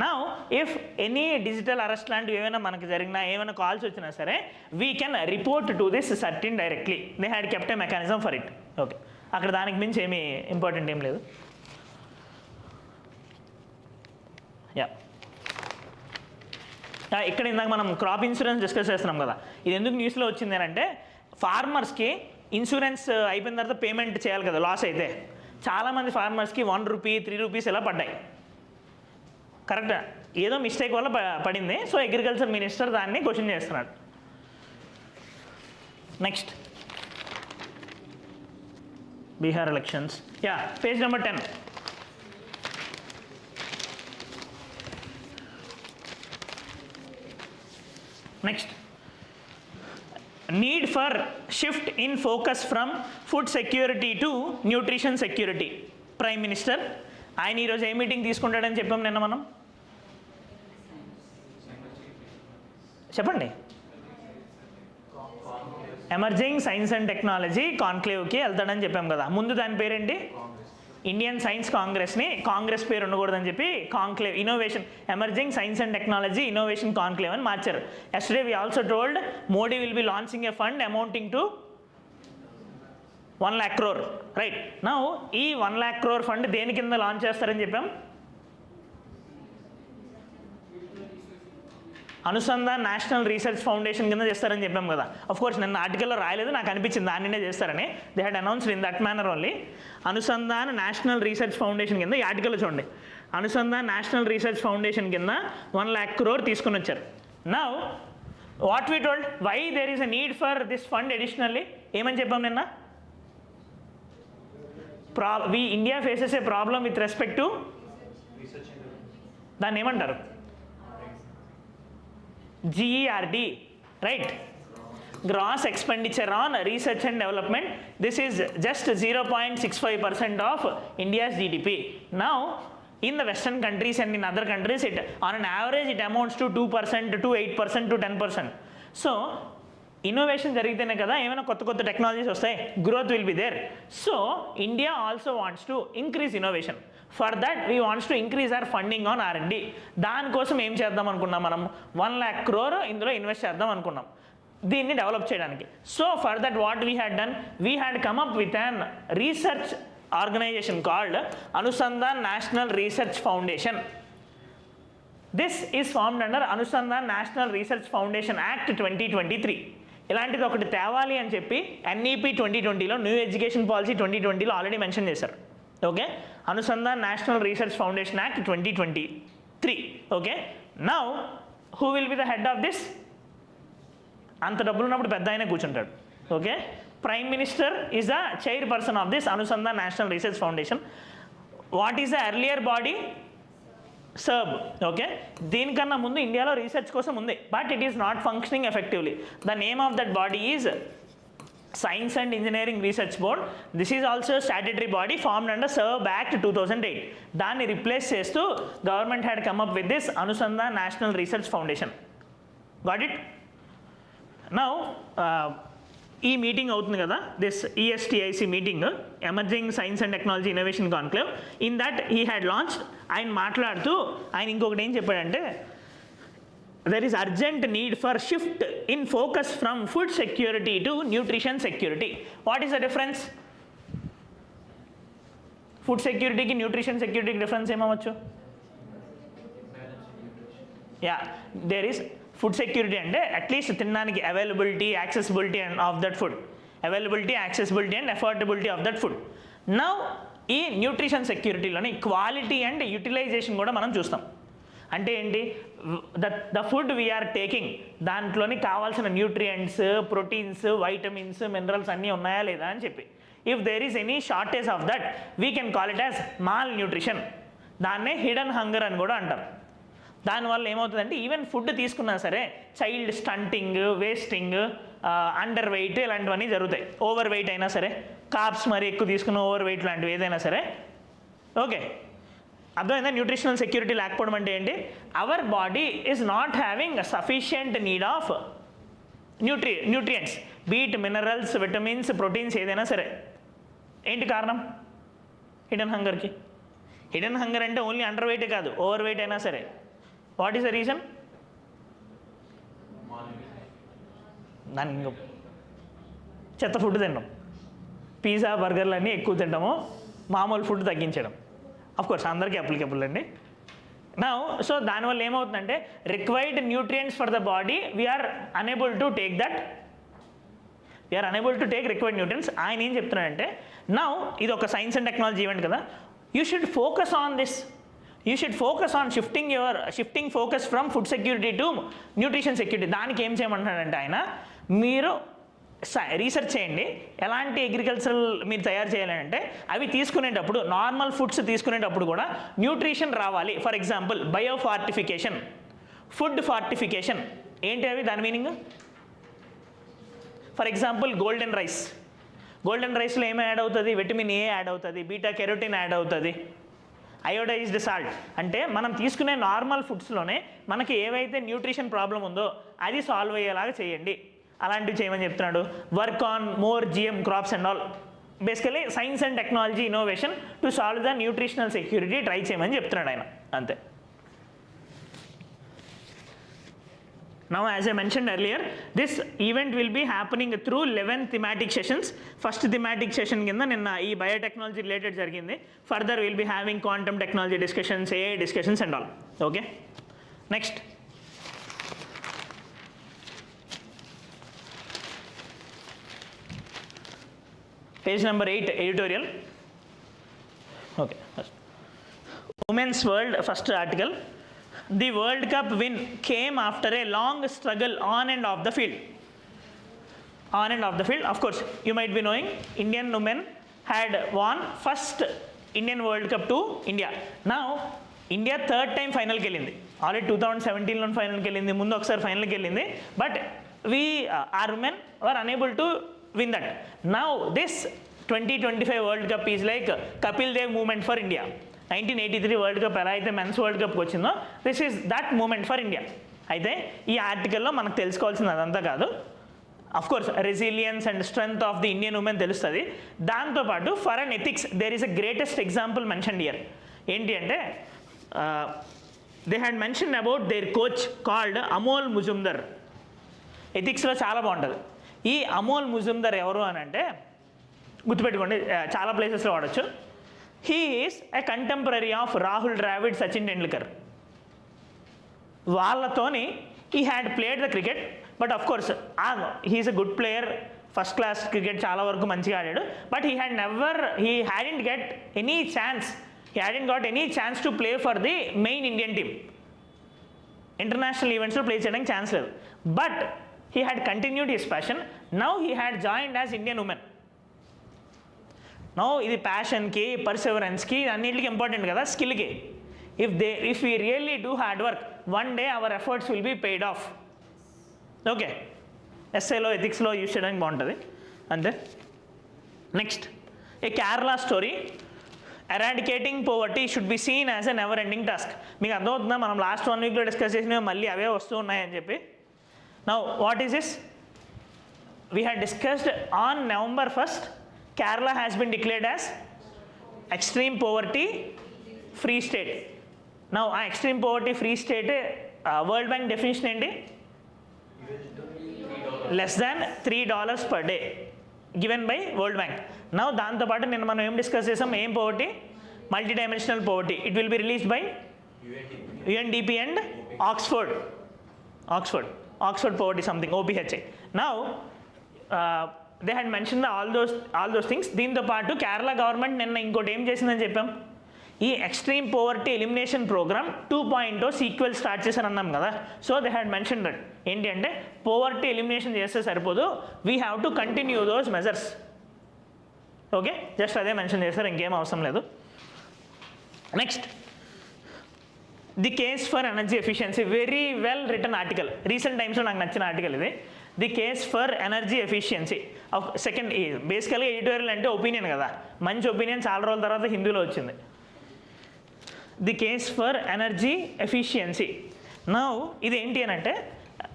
Now, if any digital arrest land ఏమైనా మనకు జరిగినా ఏమైనా కాల్స్ వచ్చినా సరే we can report to this certain directly. They had kept a mechanism for it. Okay. అక్కడ దానికి మించి ఏమీ ఇంపార్టెంట్ ఏం లేదు యా ఇక్కడ ఇందాక మనం క్రాప్ ఇన్సూరెన్స్ డిస్కస్ చేస్తున్నాం కదా ఇది ఎందుకు న్యూస్లో వచ్చింది అంటే ఫార్మర్స్కి ఇన్సూరెన్స్ అయిపోయిన తర్వాత పేమెంట్ చేయాలి కదా లాస్ అయితే చాలామంది ఫార్మర్స్కి 1 రూపీ 3 రూపీస్ ఇలా పడ్డాయి కరెక్టా ఏదో మిస్టేక్ వల్ల పడింది సో అగ్రికల్చర్ మినిస్టర్ దాన్ని క్వశ్చన్ చేస్తున్నాడు next Bihar elections yeah page number 10 next need for shift in focus from food security to nutrition security prime minister ఆయన ఈరోజు ఏ మీటింగ్ తీసుకుంటాడని చెప్పాం నిన్న మనం చెప్పండి ఎమర్జింగ్ సైన్స్ అండ్ టెక్నాలజీ కాన్క్లేవ్కి వెళ్తాడని చెప్పాం కదా ముందు దాని పేరేంటి ఇండియన్ సైన్స్ కాంగ్రెస్ని కాంగ్రెస్ పేరు ఉండకూడదని చెప్పి conclave innovation emerging science and technology innovation conclave అని మార్చారు yesterday we also told Modi will be launching a fund amounting to 1 lakh crore right now ఈ 1 lakh crore ఫండ్ దేని కింద లాంచ్ చేస్తారని చెప్పాం అనుసంధాన్ నేషనల్ రీసెర్చ్ ఫౌండేషన్ కింద చేస్తారని చెప్పాం కదా అఫ్ కోర్స్ నిన్న ఆర్టికల్లో రాయలేదు నాకు అనిపించింది దానినే చేస్తారని they had announced in that manner only Anusandhan National Research foundation కింద ఈ ఆర్టికల్లో చూడండి అనుసంధాన్ నేషనల్ రీసెర్చ్ ఫౌండేషన్ కింద 1 lakh crore తీసుకుని వచ్చారు now what we told why there is a need for this fund additionally ఏమని చెప్పాం నిన్న India faces a problem with respect to దాన్ని ఏమంటారు GERD, right? Gross expenditure on research and development. This is just 0.65% of India's GDP. Now, in the Western countries and in other countries, on an average, it amounts to 2% to 8% to 10%. So, innovation jarigitene kada emana kotta technologies vastayi, growth will be there. So, India also wants to increase innovation. For that, we want to increase our funding on R&D. దాని కోసం ఏం చేద్దాం అనుకున్నాం మనం 1 lakh crore ఇందులో invest చేద్దాం అనుకున్నాం దీన్ని డెవలప్ చేయడానికి so for that what we had done we had come up with an research organisation called Anusandhan National Research Foundation this is formed under Anusandhan National Research Foundation Act 2023 ఇలాంటిది ఒకటి తేవాలి అని చెప్పి NEP 2020లో న్యూ ఎడ్యుకేషన్ పాలసీ 2020లో already mention చేశారు okay Anusandhan National Research Foundation Act 2023 okay now who will be the head of this అంత డబ్బులు ఉన్నప్పుడు పెద్ద ఆయనే కూర్చుంటాడు okay prime minister is the chair person of this Anusandhan National Research foundation what is the earlier body? Sarbh. Okay, దీనికన్నా ముందు ఇండియాలో research కోసం ఉంది, but it is not functioning effectively. The name of that body is Science and Engineering Research Board. This is also a statutory body formed under SERB Act 2008. దాన్ని replace చేస్తూ government had come up with this Anusandhan National Research foundation. Got it? Now ఈ meeting అవుతుంది కదా, this ESTIC meeting, emerging science and technology innovation conclave. In that he had launched. ఆయన మాట్లాడుతూ ఆయన ఇంకొకటి ఏం చెప్పాడంటే, there is urgent need for shift in focus from food security to nutrition security. What is the difference? Food security ki nutrition security ki difference em avachchu? Yeah, there is food security ante at least తినడానికి availability, accessibility and of that food, availability, accessibility and affordability of that food. Now ఈ nutrition సెక్యూరిటీలోని quality and utilisation కూడా మనం చూస్తాం. అంటే ఏంటి? The food we are taking, దాంట్లోని కావాల్సిన nutrients, proteins, vitamins, minerals అన్నీ ఉన్నాయా లేదా అని చెప్పి. If there is any shortage of that we can call it as malnutrition. దాన్నే హిడెన్ హంగర్ అని కూడా అంటారు. దానివల్ల ఏమవుతుందంటే ఈవెన్ ఫుడ్ తీసుకున్నా సరే child stunting, wasting, underweight ఇలాంటివన్నీ జరుగుతాయి. ఓవర్ వెయిట్ అయినా సరే, కార్బ్స్ మరి ఎక్కువ తీసుకున్న ఓవర్ వెయిట్ లాంటివి ఏదైనా సరే. ఓకే, అర్థమైందా? న్యూట్రిషనల్ సెక్యూరిటీ లేకపోవడం అంటే ఏంటి? Our body is not having sufficient need of nutrients, beat minerals, vitamins, proteins ఏదైనా సరే. ఏంటి కారణం హిడెన్ హంగర్కి? హిడెన్ హంగర్ అంటే ఓన్లీ అండర్ వెయిటే కాదు, ఓవర్ వెయిట్ అయినా సరే. What is the reason? దాని ఇంకో చెత్త ఫుడ్ తినడం, పిజ్జా, బర్గర్లు అన్నీ ఎక్కువ తినడము, మామూలు ఫుడ్ తగ్గించడం. అఫ్ కోర్స్ అందరికీ అప్లికబుల్ అండి. నా సో దానివల్ల ఏమవుతుందంటే required nutrients for the body we are unable to take that, we are unable to take required nutrients. ఆయన ఏం చెప్తున్నాడంటే, నౌ ఇది ఒక సైన్స్ అండ్ టెక్నాలజీ ఈవెంట్ కదా, you should focus on this, you should focus on shifting focus from food security to nutrition security. దానికి ఏం చేయమంటున్నాడంటే ఆయన, మీరు రీసెర్చ్ చేయండి ఎలాంటి అగ్రికల్చరల్ మీరు తయారు చేయాలంటే అవి తీసుకునేటప్పుడు, నార్మల్ ఫుడ్స్ తీసుకునేటప్పుడు కూడా న్యూట్రిషన్ రావాలి. For example bio fortification, food fortification. ఏంటి అవి? దాని meaning for example golden rice. Golden రైస్లో ఏమి యాడ్ అవుతుంది? విటమిన్ ఏ యాడ్ అవుతుంది, బీటా కెరోటిన్ యాడ్ అవుతుంది, అయోడైజ్డ్ సాల్ట్. అంటే మనం తీసుకునే నార్మల్ ఫుడ్స్లోనే మనకి ఏవైతే న్యూట్రిషన్ ప్రాబ్లం ఉందో అది సాల్వ్ అయ్యేలాగా చేయండి. అలాంటివి చేయమని చెప్తున్నాడు. Work on more GM crops and all. Basically science and technology innovation to solve the nutritional security try చేయమని చెప్తున్నాడు ఆయన, అంతే. Now as I mentioned earlier, this event will be happening through 11 thematic sessions. First thematic session కింద నిన్న ఈ biotechnology related జరిగింది. Further will be having quantum technology discussions, AI discussions and all. Okay, next page number 8 editorial. Okay, women's world first article. The World Cup win came after a long struggle on and off the field. On and off the field, of course, you might be knowing Indian women had won first Indian World Cup to India. Now, India third time final ki ellindi. Already 2017 lo final ki ellindi, mundu okkar final ki ellindi, but our women were unable to win that. Now, this 2025 World Cup is like Kapil Dev movement for India. 1983 world cup ఎలా అయితే men's world కప్కి వచ్చిందో, this is that moment for India. అయితే ఈ ఆర్టికల్లో మనకు తెలుసుకోవాల్సింది అదంతా కాదు. Of course resilience and strength of the Indian women తెలుస్తుంది. దాంతోపాటు for and ethics there is a greatest example mention here. ఏంటి అంటే they had mention about their coach called Amol Muzumdar. ఎథిక్స్లో చాలా బాగుంటుంది. ఈ అమోల్ ముజుమ్దర్ ఎవరు అని అంటే గుర్తుపెట్టుకోండి, చాలా ప్లేసెస్లో వాడచ్చు. He is a contemporary of Rahul Dravid, Sachin Tendulkar. వాళ్ళతోని he had played the cricket, but of course he is a good player, first class cricket చాలా వరకు మంచిగా ఆడాడు. But he hadn't got any chance to play for the main Indian team. International ఈవెంట్స్లో play చేయడానికి chance లేదు. But he had continued his passion. Now he had joined as Indian women. No ఇది ప్యాషన్కి, పర్సెవరెన్స్కి, అన్నింటికి ఇంపార్టెంట్ కదా, స్కిల్కి. If we really do hard work, one day our efforts will be paid off. Okay, ఎస్ఏలో ఎథిక్స్లో use చేయడానికి బాగుంటుంది అంతే. Next, a Kerala story, eradicating poverty should be seen as a never ending task. మీకు అర్థమవుతుందా, మనం లాస్ట్ 1 వీక్లో డిస్కస్ చేసినవి మళ్ళీ అవే వస్తూ ఉన్నాయని చెప్పి. Now what is this? We had discussed on November 1st, Kerala has been declared as extreme poverty free state. Now ఆ extreme poverty free state world bank definition ఏంటి? less than $3 per day given by world bank. Now దాంతోపాటు నిన్న మనం ఏం discuss చేసాం? ఏం poverty? Multi dimensional poverty. It will be released by UNDP and Oxford poverty something, OPHI. Now they had mention all those things. దీంతో పాటు Kerala government నిన్న ఇంకోటి ఏం చేసిందని చెప్పాం? ఈ extreme poverty elimination programme 2.0 sequel start చేశారు అన్నాం కదా. So they had mention that ఏంటి అంటే, పోవర్టీ ఎలిమినేషన్ చేస్తే సరిపోదు, we have to continue those measures. Okay, just అదే మెన్షన్ చేశారు, ఇంకేం అవసరం లేదు. Next, the case for energy efficiency, very well written article. Recent టైమ్స్లో నాకు నచ్చిన ఆర్టికల్ ఇది, the case for energy efficiency. Second, బేసికల్గా ఎడిటోరియల్ అంటే ఒపీనియన్ కదా, మంచి ఒపీనియన్ చాలా రోజుల తర్వాత హిందీలో వచ్చింది. The case for energy efficiency. Now ఇది ఏంటి అని అంటే,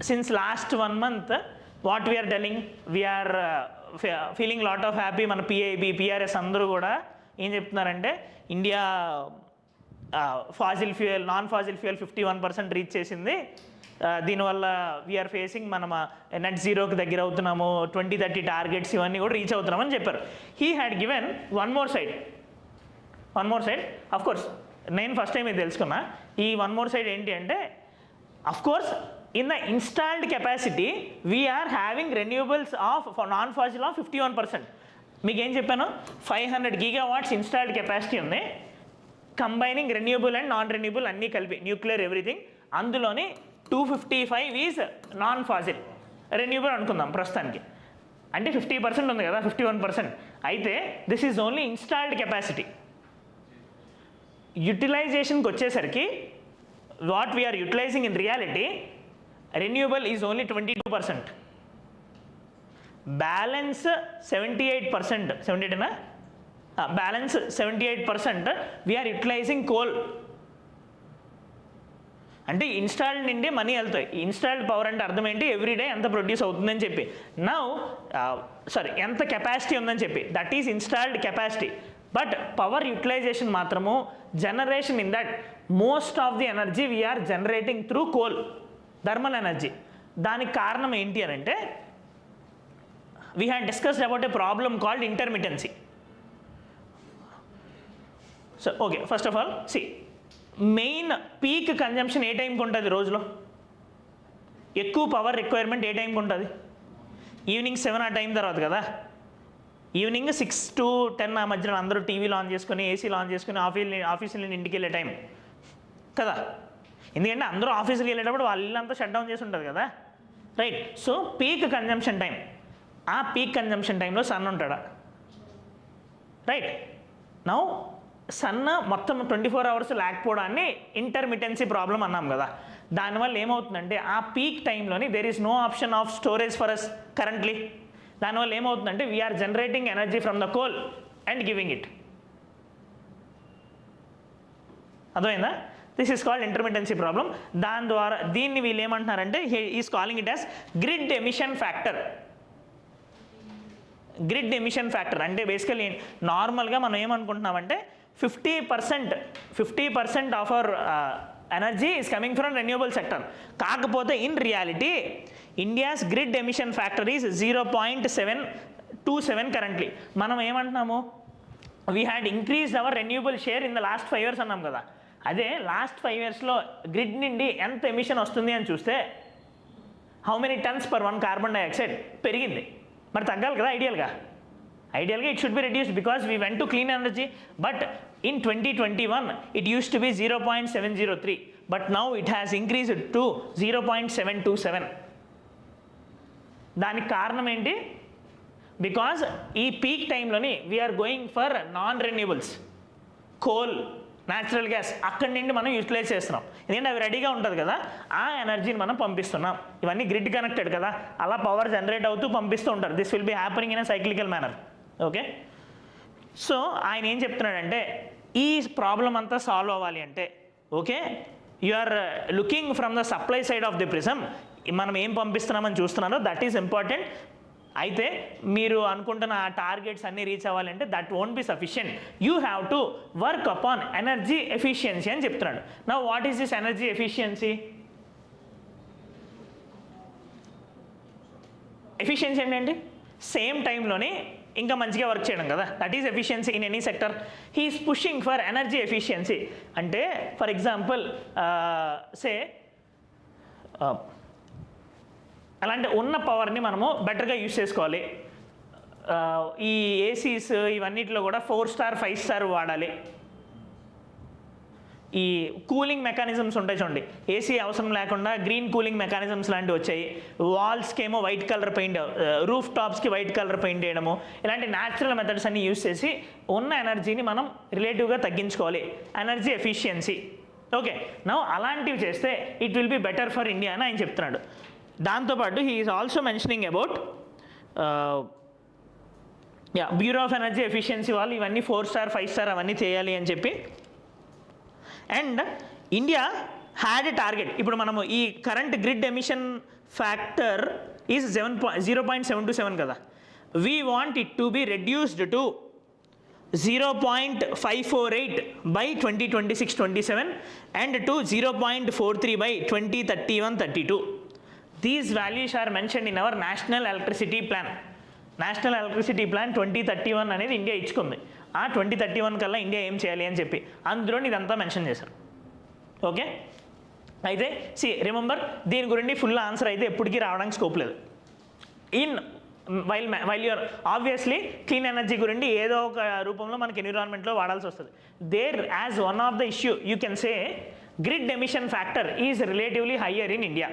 since last 1 month what we are telling, we are feeling lot of happy. మన PIB, PRS అందరూ కూడా ఏం చెప్తున్నారంటే, India non fossil fuel 51% reach చేసింది, దీనివల్ల వీఆర్ ఫేసింగ్ మనం నెట్ జీరోకి దగ్గర అవుతున్నాము, 2030 టార్గెట్స్ ఇవన్నీ కూడా రీచ్ అవుతున్నామని చెప్పారు. He had given one more side. Of course నేను ఫస్ట్ టైం ఇది తెలుసుకున్నా. ఈ వన్ మోర్ సైడ్ ఏంటి అంటే, of course in the installed capacity we are having renewables of non fossil of 51%. మీకు ఏం చెప్పాను? 500 GW ఇన్స్టాల్డ్ కెపాసిటీ ఉంది, combining renewable and non renewable అన్నీ కలిపి, న్యూక్లియర్ ఎవ్రీథింగ్. అందులోని 255 ఈజ్ నాన్ ఫాజిల్, రెన్యూబుల్ అనుకుందాం ప్రస్తుతానికి. అంటే 50% ఉంది కదా, 51%. అయితే this is only installed capacity. యూటిలైజేషన్కి వచ్చేసరికి what we're utilising in reality, renewable is only 22%. Balance 78%, 78 balance 78% we're utilising coal. అంటే ఇన్స్టాల్డ్ నుండి మనీ వెళ్తాయి. ఇన్స్టాల్డ్ పవర్ అంటే అర్థం ఏంటి? ఎవ్రీడే ఎంత ప్రొడ్యూస్ అవుతుందని చెప్పి, ఎంత కెపాసిటీ ఉందని చెప్పి, that is installed capacity. But power utilisation మాత్రము generation in that most of the energy we're generating through coal, thermal energy. దానికి కారణం ఏంటి అని అంటే, we had discussed about a problem called intermittency. So okay, first of all main peak consumption a టైంకి ఉంటుంది రోజులో? ఎక్కువ పవర్ రిక్వైర్మెంట్ ఏ టైంకి ఉంటుంది? ఈవినింగ్ 7 ఆ టైం తర్వాత కదా. ఈవినింగ్ 6 to 10 ఆ మధ్యలో అందరూ టీవీలు ఆన్ చేసుకొని, ఏసీలు ఆన్ చేసుకొని ఆఫీసుల నుండి ఇంటికి వెళ్ళే టైం కదా. ఎందుకంటే అందరూ ఆఫీసుకి వెళ్ళేటప్పుడు వాళ్ళ ఇల్లంతా షట్ డౌన్ చేసి ఉంటుంది కదా, right? So peak consumption time, ఆ పీక్ కన్జంప్షన్ టైంలో సన్ ఉంటాడా? రైట్. నౌ సన్ మొత్తం 24 hours లేకపోవడాన్ని ఇంటర్మిటెన్సీ ప్రాబ్లం అన్నాం కదా. దానివల్ల ఏమవుతుందంటే, ఆ పీక్ టైంలోని there is no option of storage for us currently. దానివల్ల ఏమవుతుందంటే, we're generating energy from the coal and giving it. అర్థమైందా? This is called intermittency problem. దాని ద్వారా దీన్ని వీళ్ళు ఏమంటున్నారంటే, is calling it as grid emission factor. Grid emission factor అంటే basically నార్మల్గా మనం ఏమనుకుంటున్నామంటే, 50% of our energy is coming from renewable sector. కాకపోతే in reality India's grid emission factor is 0.727 currently. మనం ఏమంటున్నాము, we had increase our renewable share in the last 5 years అన్నాం కదా. అదే last 5 yearsలో grid నుండి ఎంత ఎమిషన్ వస్తుంది అని చూస్తే, how many turns per 1 carbon dioxide పెరిగింది. మరి తగ్గాలి కదా ఐడియల్గా it should be reduced because we went to clean energy. But in 2021 it used to be 0.703, but now it has increased to 0.727. దానికి కారణం ఏంటి? బికాజ్ ఈ పీక్ టైంలోని we're going for non renewables, coal, natural gas అక్కడి నుండి మనం utilise చేస్తున్నాం. ఎందుకంటే అవి రెడీగా ఉంటుంది కదా, ఆ ఎనర్జీని మనం పంపిస్తున్నాం. ఇవన్నీ గ్రిడ్ కనెక్టెడ్ కదా, అలా పవర్ జనరేట్ అవుతూ పంపిస్తూ ఉంటారు. This will be happening in a cyclical manner. Okay, so ఆయన ఏం చెప్తున్నాడంటే ఈ ప్రాబ్లం అంతా సాల్వ్ అవ్వాలి అంటే, okay, you are looking from the supply side of the prism, మనం ఏం పంపిస్తున్నామని చూస్తున్నారో దట్ ఈస్ ఇంపార్టెంట్. అయితే మీరు అనుకుంటున్న ఆ టార్గెట్స్ అన్నీ రీచ్ అవ్వాలంటే that won't be sufficient, you have to work upon energy efficiency అని చెప్తున్నాడు. Now what is this energy efficiency? Efficiency ఏంటండి? సేమ్ టైంలోనే ఇంకా మంచిగా వర్క్ చేయడం కదా, that is efficiency in any sector. He is pushing for energy efficiency. అంటే for example say అలాంటి ఉన్న పవర్ని మనము బెటర్గా యూజ్ చేసుకోవాలి. ఈ ఏసీస్ ఇవన్నిటిలో కూడా 4 స్టార్ 5 స్టార్ వాడాలి. ఈ కూలింగ్ మెకానిజమ్స్ ఉంటాయి చూడండి, ఏసీ అవసరం లేకుండా గ్రీన్ కూలింగ్ మెకానిజమ్స్ లాంటివి వచ్చాయి. వాల్స్కి ఏమో వైట్ కలర్ పెయింట్, రూఫ్ టాప్స్కి వైట్ కలర్ పెయింట్ చేయడము, ఇలాంటి న్యాచురల్ మెథడ్స్ అన్ని యూజ్ చేసి ఉన్న ఎనర్జీని మనం రిలేటివ్గా తగ్గించుకోవాలి, ఎనర్జీ ఎఫిషియన్సీ. ఓకే, నౌ అలాంటివి చేస్తే it will be better for India అని ఆయన చెప్తున్నాడు. దాంతోపాటు he is also mentioning about bureau of energy efficiency వాళ్ళు ఇవన్నీ 4 స్టార్ 5 స్టార్ అవన్నీ చేయాలి అని చెప్పి. And India had a target. ఇప్పుడు మనము ఈ current grid emission factor is 0.727 కదా, we want it to be reduced to 0.548 by 2026-27 and to 0.43 by 2031-32. These values are mentioned in our National Electricity Plan. National electricity plan 2031 అనేది India ఇచ్చుకుంది. ఆ 2031 కల్లా India ఏం చేయాలి అని చెప్పి అందులో ఇదంతా మెన్షన్ చేశారు. ఓకే, అయితే రిమెంబర్, దీని గురించి ఫుల్ ఆన్సర్ అయితే ఎప్పటికీ రావడానికి స్కోప్ లేదు. While you are obviously clean energy గురించి ఏదో ఒక రూపంలో మనకి ఎన్విరాన్మెంట్లో వాడాల్సి వస్తుంది. There as one of the issue you can say grid emission factor is relatively higher in India.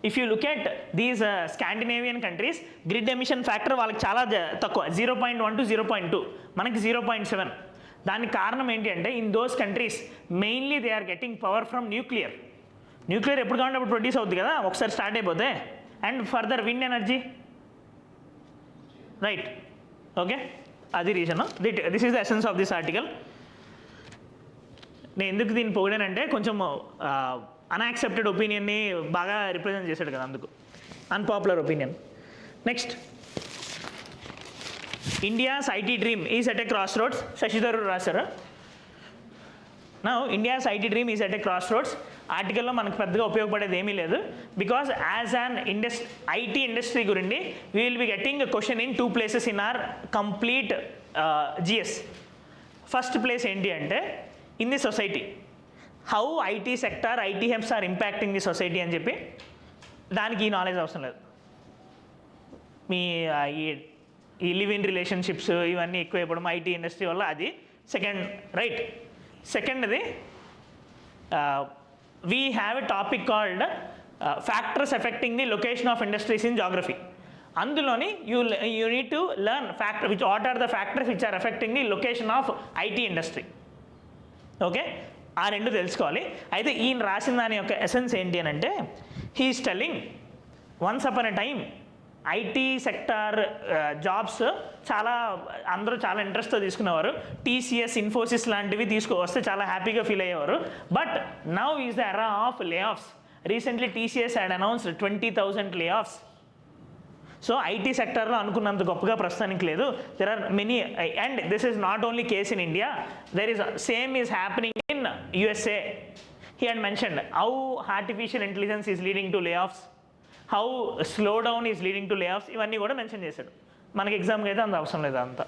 If you look at these Scandinavian countries, grid emission factor వాళ్ళకి చాలా తక్కువ, 0.1 to 0.2, మనకి 0.7. దానికి కారణం ఏంటి అంటే in those countries mainly they are getting power from nuclear. Nuclear ఎప్పుడు కావాలంటే అప్పుడు ప్రొడ్యూస్ అవుతుంది కదా, ఒకసారి స్టార్ట్ అయిపోతే. And further wind energy, right? Okay, అది reason. This is the essence of this article. నేను ఎందుకు దీన్ని పొగిడానంటే కొంచెం అన్యాక్సెప్టెడ్ ఒపీనియన్ని బాగా రిప్రజెంట్ చేశాడు కదా, అందుకు. Unpopular opinion. Next, India's IT dream is at a crossroads. Shashidhar రాశారు. Now India's IT dream is at a crossroads ఆర్టికల్లో మనకు పెద్దగా ఉపయోగపడేది ఏమీ లేదు. Because as an IT industry గురించి we will be getting question in 2 places in or complete GS. First place ఏంటి అంటే in the society, how IT sector, IT hubs are impacting the society అని చెప్పి. దానికి ఈ నాలెడ్జ్ అవసరం లేదు. మీ ఈ లివ్ ఇన్ రిలేషన్షిప్స్ ఇవన్నీ ఎక్కువైపోవడం ఐటీ ఇండస్ట్రీ వల్ల, అది సెకండ్. రైట్, సెకండ్ది we have a topic called factors affecting the location of industries in geography. అందులోని you need to learn what are the factors which are affecting the location of IT industry. Okay, ఆ రెండు తెలుసుకోవాలి. అయితే ఈయన రాసిన దాని యొక్క ఎసెన్స్ ఏంటి అని అంటే, he is telling once upon a time IT sector jobs అందరూ చాలా ఇంట్రెస్ట్తో తీసుకునేవారు. టీసీఎస్, ఇన్ఫోసిస్ లాంటివి వస్తే చాలా హ్యాపీగా ఫీల్ అయ్యేవారు. But now is the era of layoffs. Recently TCS had announced 20,000 లే ఆఫ్స్. సో ఐటీ సెక్టర్లో అనుకున్నంత గొప్పగా ప్రస్తుతానికి లేదు. There are many, and this is not only case in India, there is same is happening in USA. He had mentioned how artificial intelligence is leading to layoffs, how slowdown is leading to layoffs. ఇవన్నీ కూడా mention చేశాడు. మనకి ఎగ్జామ్కి అయితే అంత అవసరం లేదు అంత.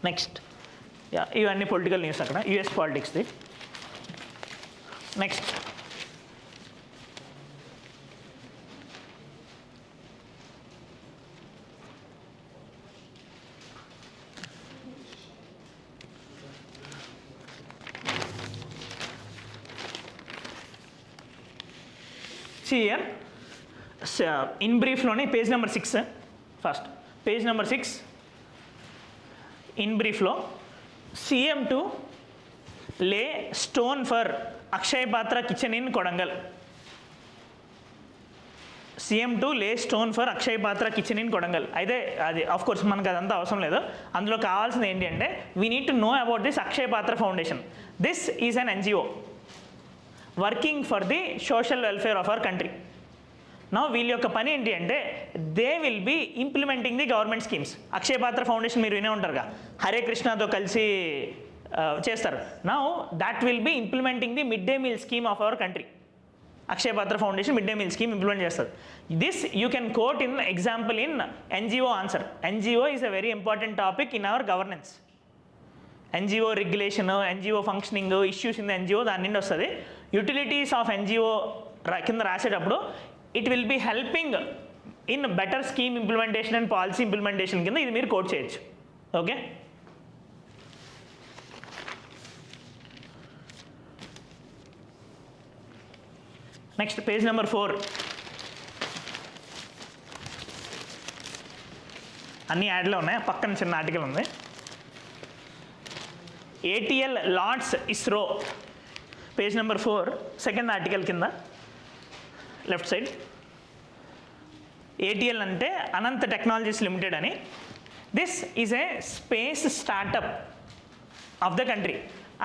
నెక్స్ట్, ఇవన్నీ పొలిటికల్ న్యూస్ అక్కడ, US పాలిటిక్స్ది. Next, see here in brief లోనే page number 6, first page number 6 in బ్రీఫ్లో CM to lay stone for Akshay Patra kitchen in Kodangal. CM to lay stone for Akshay Patra kitchen in Kodangal. అయితే అది ఆఫ్ కోర్స్ మనకు అదంతా అవసరం లేదు. అందులో కావాల్సింది ఏంటి అంటే we need to know about this Akshay Patra foundation. This is an NGO working for the social welfare of our country. నా వీళ్ళ యొక్క పని ఏంటి అంటే they will be implementing the government schemes. Akshay Patra foundation మీరు వినే ఉంటారుగా, హరే కృష్ణతో కలిసి చేస్తారు. Now that will be implementing the mid day meal scheme of our country. Akshay Patra foundation mid day meal scheme implement చేస్తుంది. This you can quote in example in NGO answer. NGO is a very important topic in our governance. NGO regulation, NGO functioning, issues in the NGO దాని నుండి వస్తుంది. Utilities of NGO కింద రాసేటప్పుడు it will be helping in better scheme implementation and policy implementation కింద ఇది మీరు coat చేయొచ్చు. Okay, next page number 4 అన్ని యాడ్లో ఉన్నాయి. పక్కన చిన్న ఆర్టికల్ ఉంది. ATL LADS ISRO, page number 4 second article కింద లెఫ్ట్ సైడ్. ATL అంటే అనంత్ టెక్నాలజీస్ లిమిటెడ్ అని. This is a space startup of the country.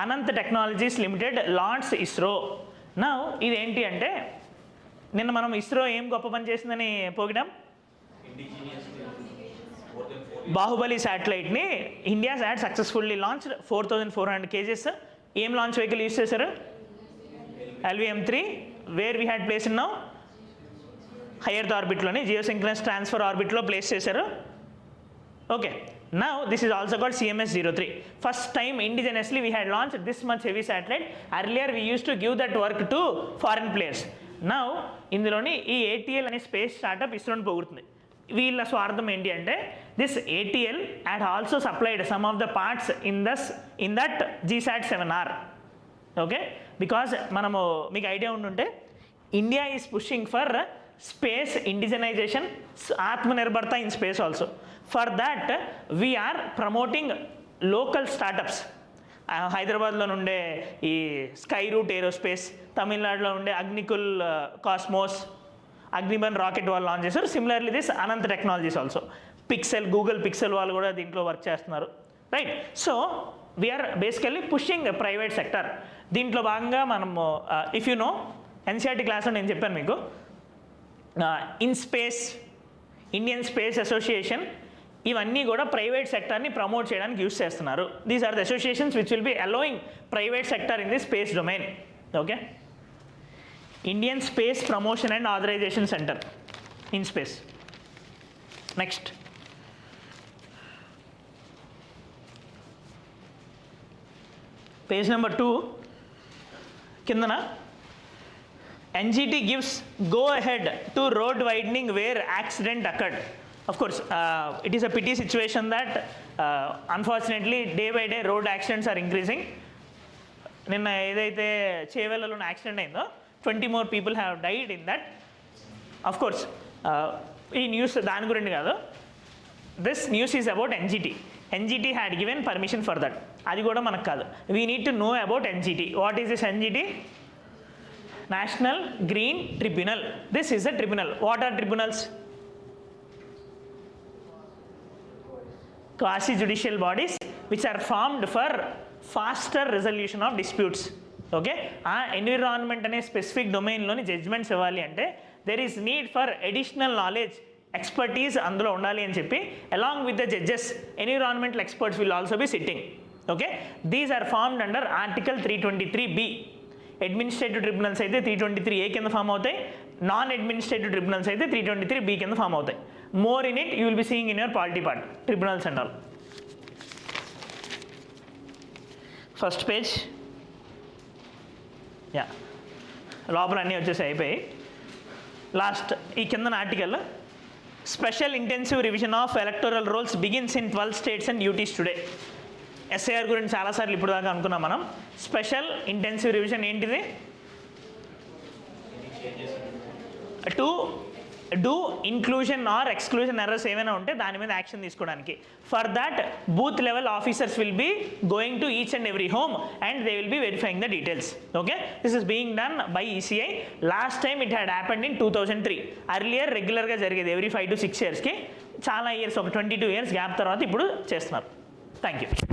Anant technologies limited LADS ISRO. నా ఇది ఏంటి అంటే నిన్న మనం ఇస్రో ఏం గొప్ప పని చేసిందని పోగినాం. బాహుబలి శాటిలైట్ని India had successfully launch 4400 kgs. ఏం లాంచ్ వెహికల్ యూజ్ చేశారు? LVM-3. Where we had place now higher ఆర్బిట్లోని జియోసింక్రనస్ ట్రాన్స్ఫర్ ఆర్బిట్లో ప్లేస్ చేశారు. Okay, now this is also called CMS-03. First time indigenously we had launched this much heavy satellite. Earlier we used to give that work to foreign players. Now ఇందులోని ఈ ATL అనే space startup ఇస్రోని పొగుడుతుంది. వీళ్ళ స్వార్థం ఏంటి అంటే this ATL had also supplied some of the parts in that GSAT-7R. Okay, because మనము మీకు idea ఉండుంటే India is pushing for space indigenisation, ఆత్మనిర్భరత in space also. For that we are promoting local startups. హైదరాబాద్లో ఉండే ఈ sky route aerospace, తమిళనాడులో ఉండే Agnikul cosmos, Agnibaan rocket వాళ్ళు launch చేశారు. Similarly this Ananth technologies also. Pixel, Google pixel వాళ్ళు కూడా దీంట్లో వర్క్ చేస్తున్నారు. Right, so we are basically pushing private sector. దీంట్లో భాగంగా మనము ఇఫ్ యూ నో NCERT క్లాస్లో నేను చెప్పాను మీకు, in space, Indian space association, ఇవన్నీ కూడా ప్రైవేట్ సెక్టర్ని ప్రమోట్ చేయడానికి యూస్ చేస్తున్నారు. These are the associations which will be allowing private sector in the space domain. Okay, Indian space promotion and authorisation centre in space. Next page number 2 కిందన NGT gives go ahead to road widening where accident occurred. Of course, it is a pity situation that unfortunately day by day road accidents are increasing. నిన్న ఏదైతే చేవెళ్ళలో accident అయిందో 20 more people have died in that. Of course, ఈ news దాని గురించి కాదు. This news is about NGT. NGT had given permission for that. అది కూడా మనకు కాదు. We need to know about NGT. What is this NGT? National Green Tribunal. This is a tribunal. What are tribunals? Quasi judicial bodies which are formed for faster resolution of disputes. Okay, ఆ environment అనే specific డొమైన్లోని judgements ఇవ్వాలి అంటే there is need for additional knowledge, expertise అందులో ఉండాలి అని చెప్పి along with the judges environmental experts will also be sitting. Okay, these are formed under article 323B. Administrative tribunals అయితే 323A కింద ఫామ్ అవుతాయి, నాన్ అడ్మినిస్ట్రేటివ్ ట్రిబ్యునల్స్ అయితే 323B కింద form అవుతాయి. More in it you will be seeing in your polity part, tribunals and all. First page, yeah, లోపల అన్నీ వచ్చేసి అయిపోయి. లాస్ట్ ఈ కింద article, special intensive revision of electoral rolls begins in 12 states and UTs today. SIR గురించి చాలాసార్లు ఇప్పుడు దాకా అనుకున్నాం మనం. స్పెషల్ ఇంటెన్సివ్ రివిజన్ ఏంటిది? To do inclusion or exclusion errors ఏమైనా ఉంటే దాని మీద యాక్షన్ తీసుకోవడానికి. For that booth level officers will be going to each and every home and they will be verifying the details. Okay, this is being done by ECI. Last time it had happened in 2003. Earlier రెగ్యులర్గా జరిగేది every 5 to 6 yearsకి. చాలా years, ఒక 22 years gap తర్వాత ఇప్పుడు చేస్తున్నారు. Thank you.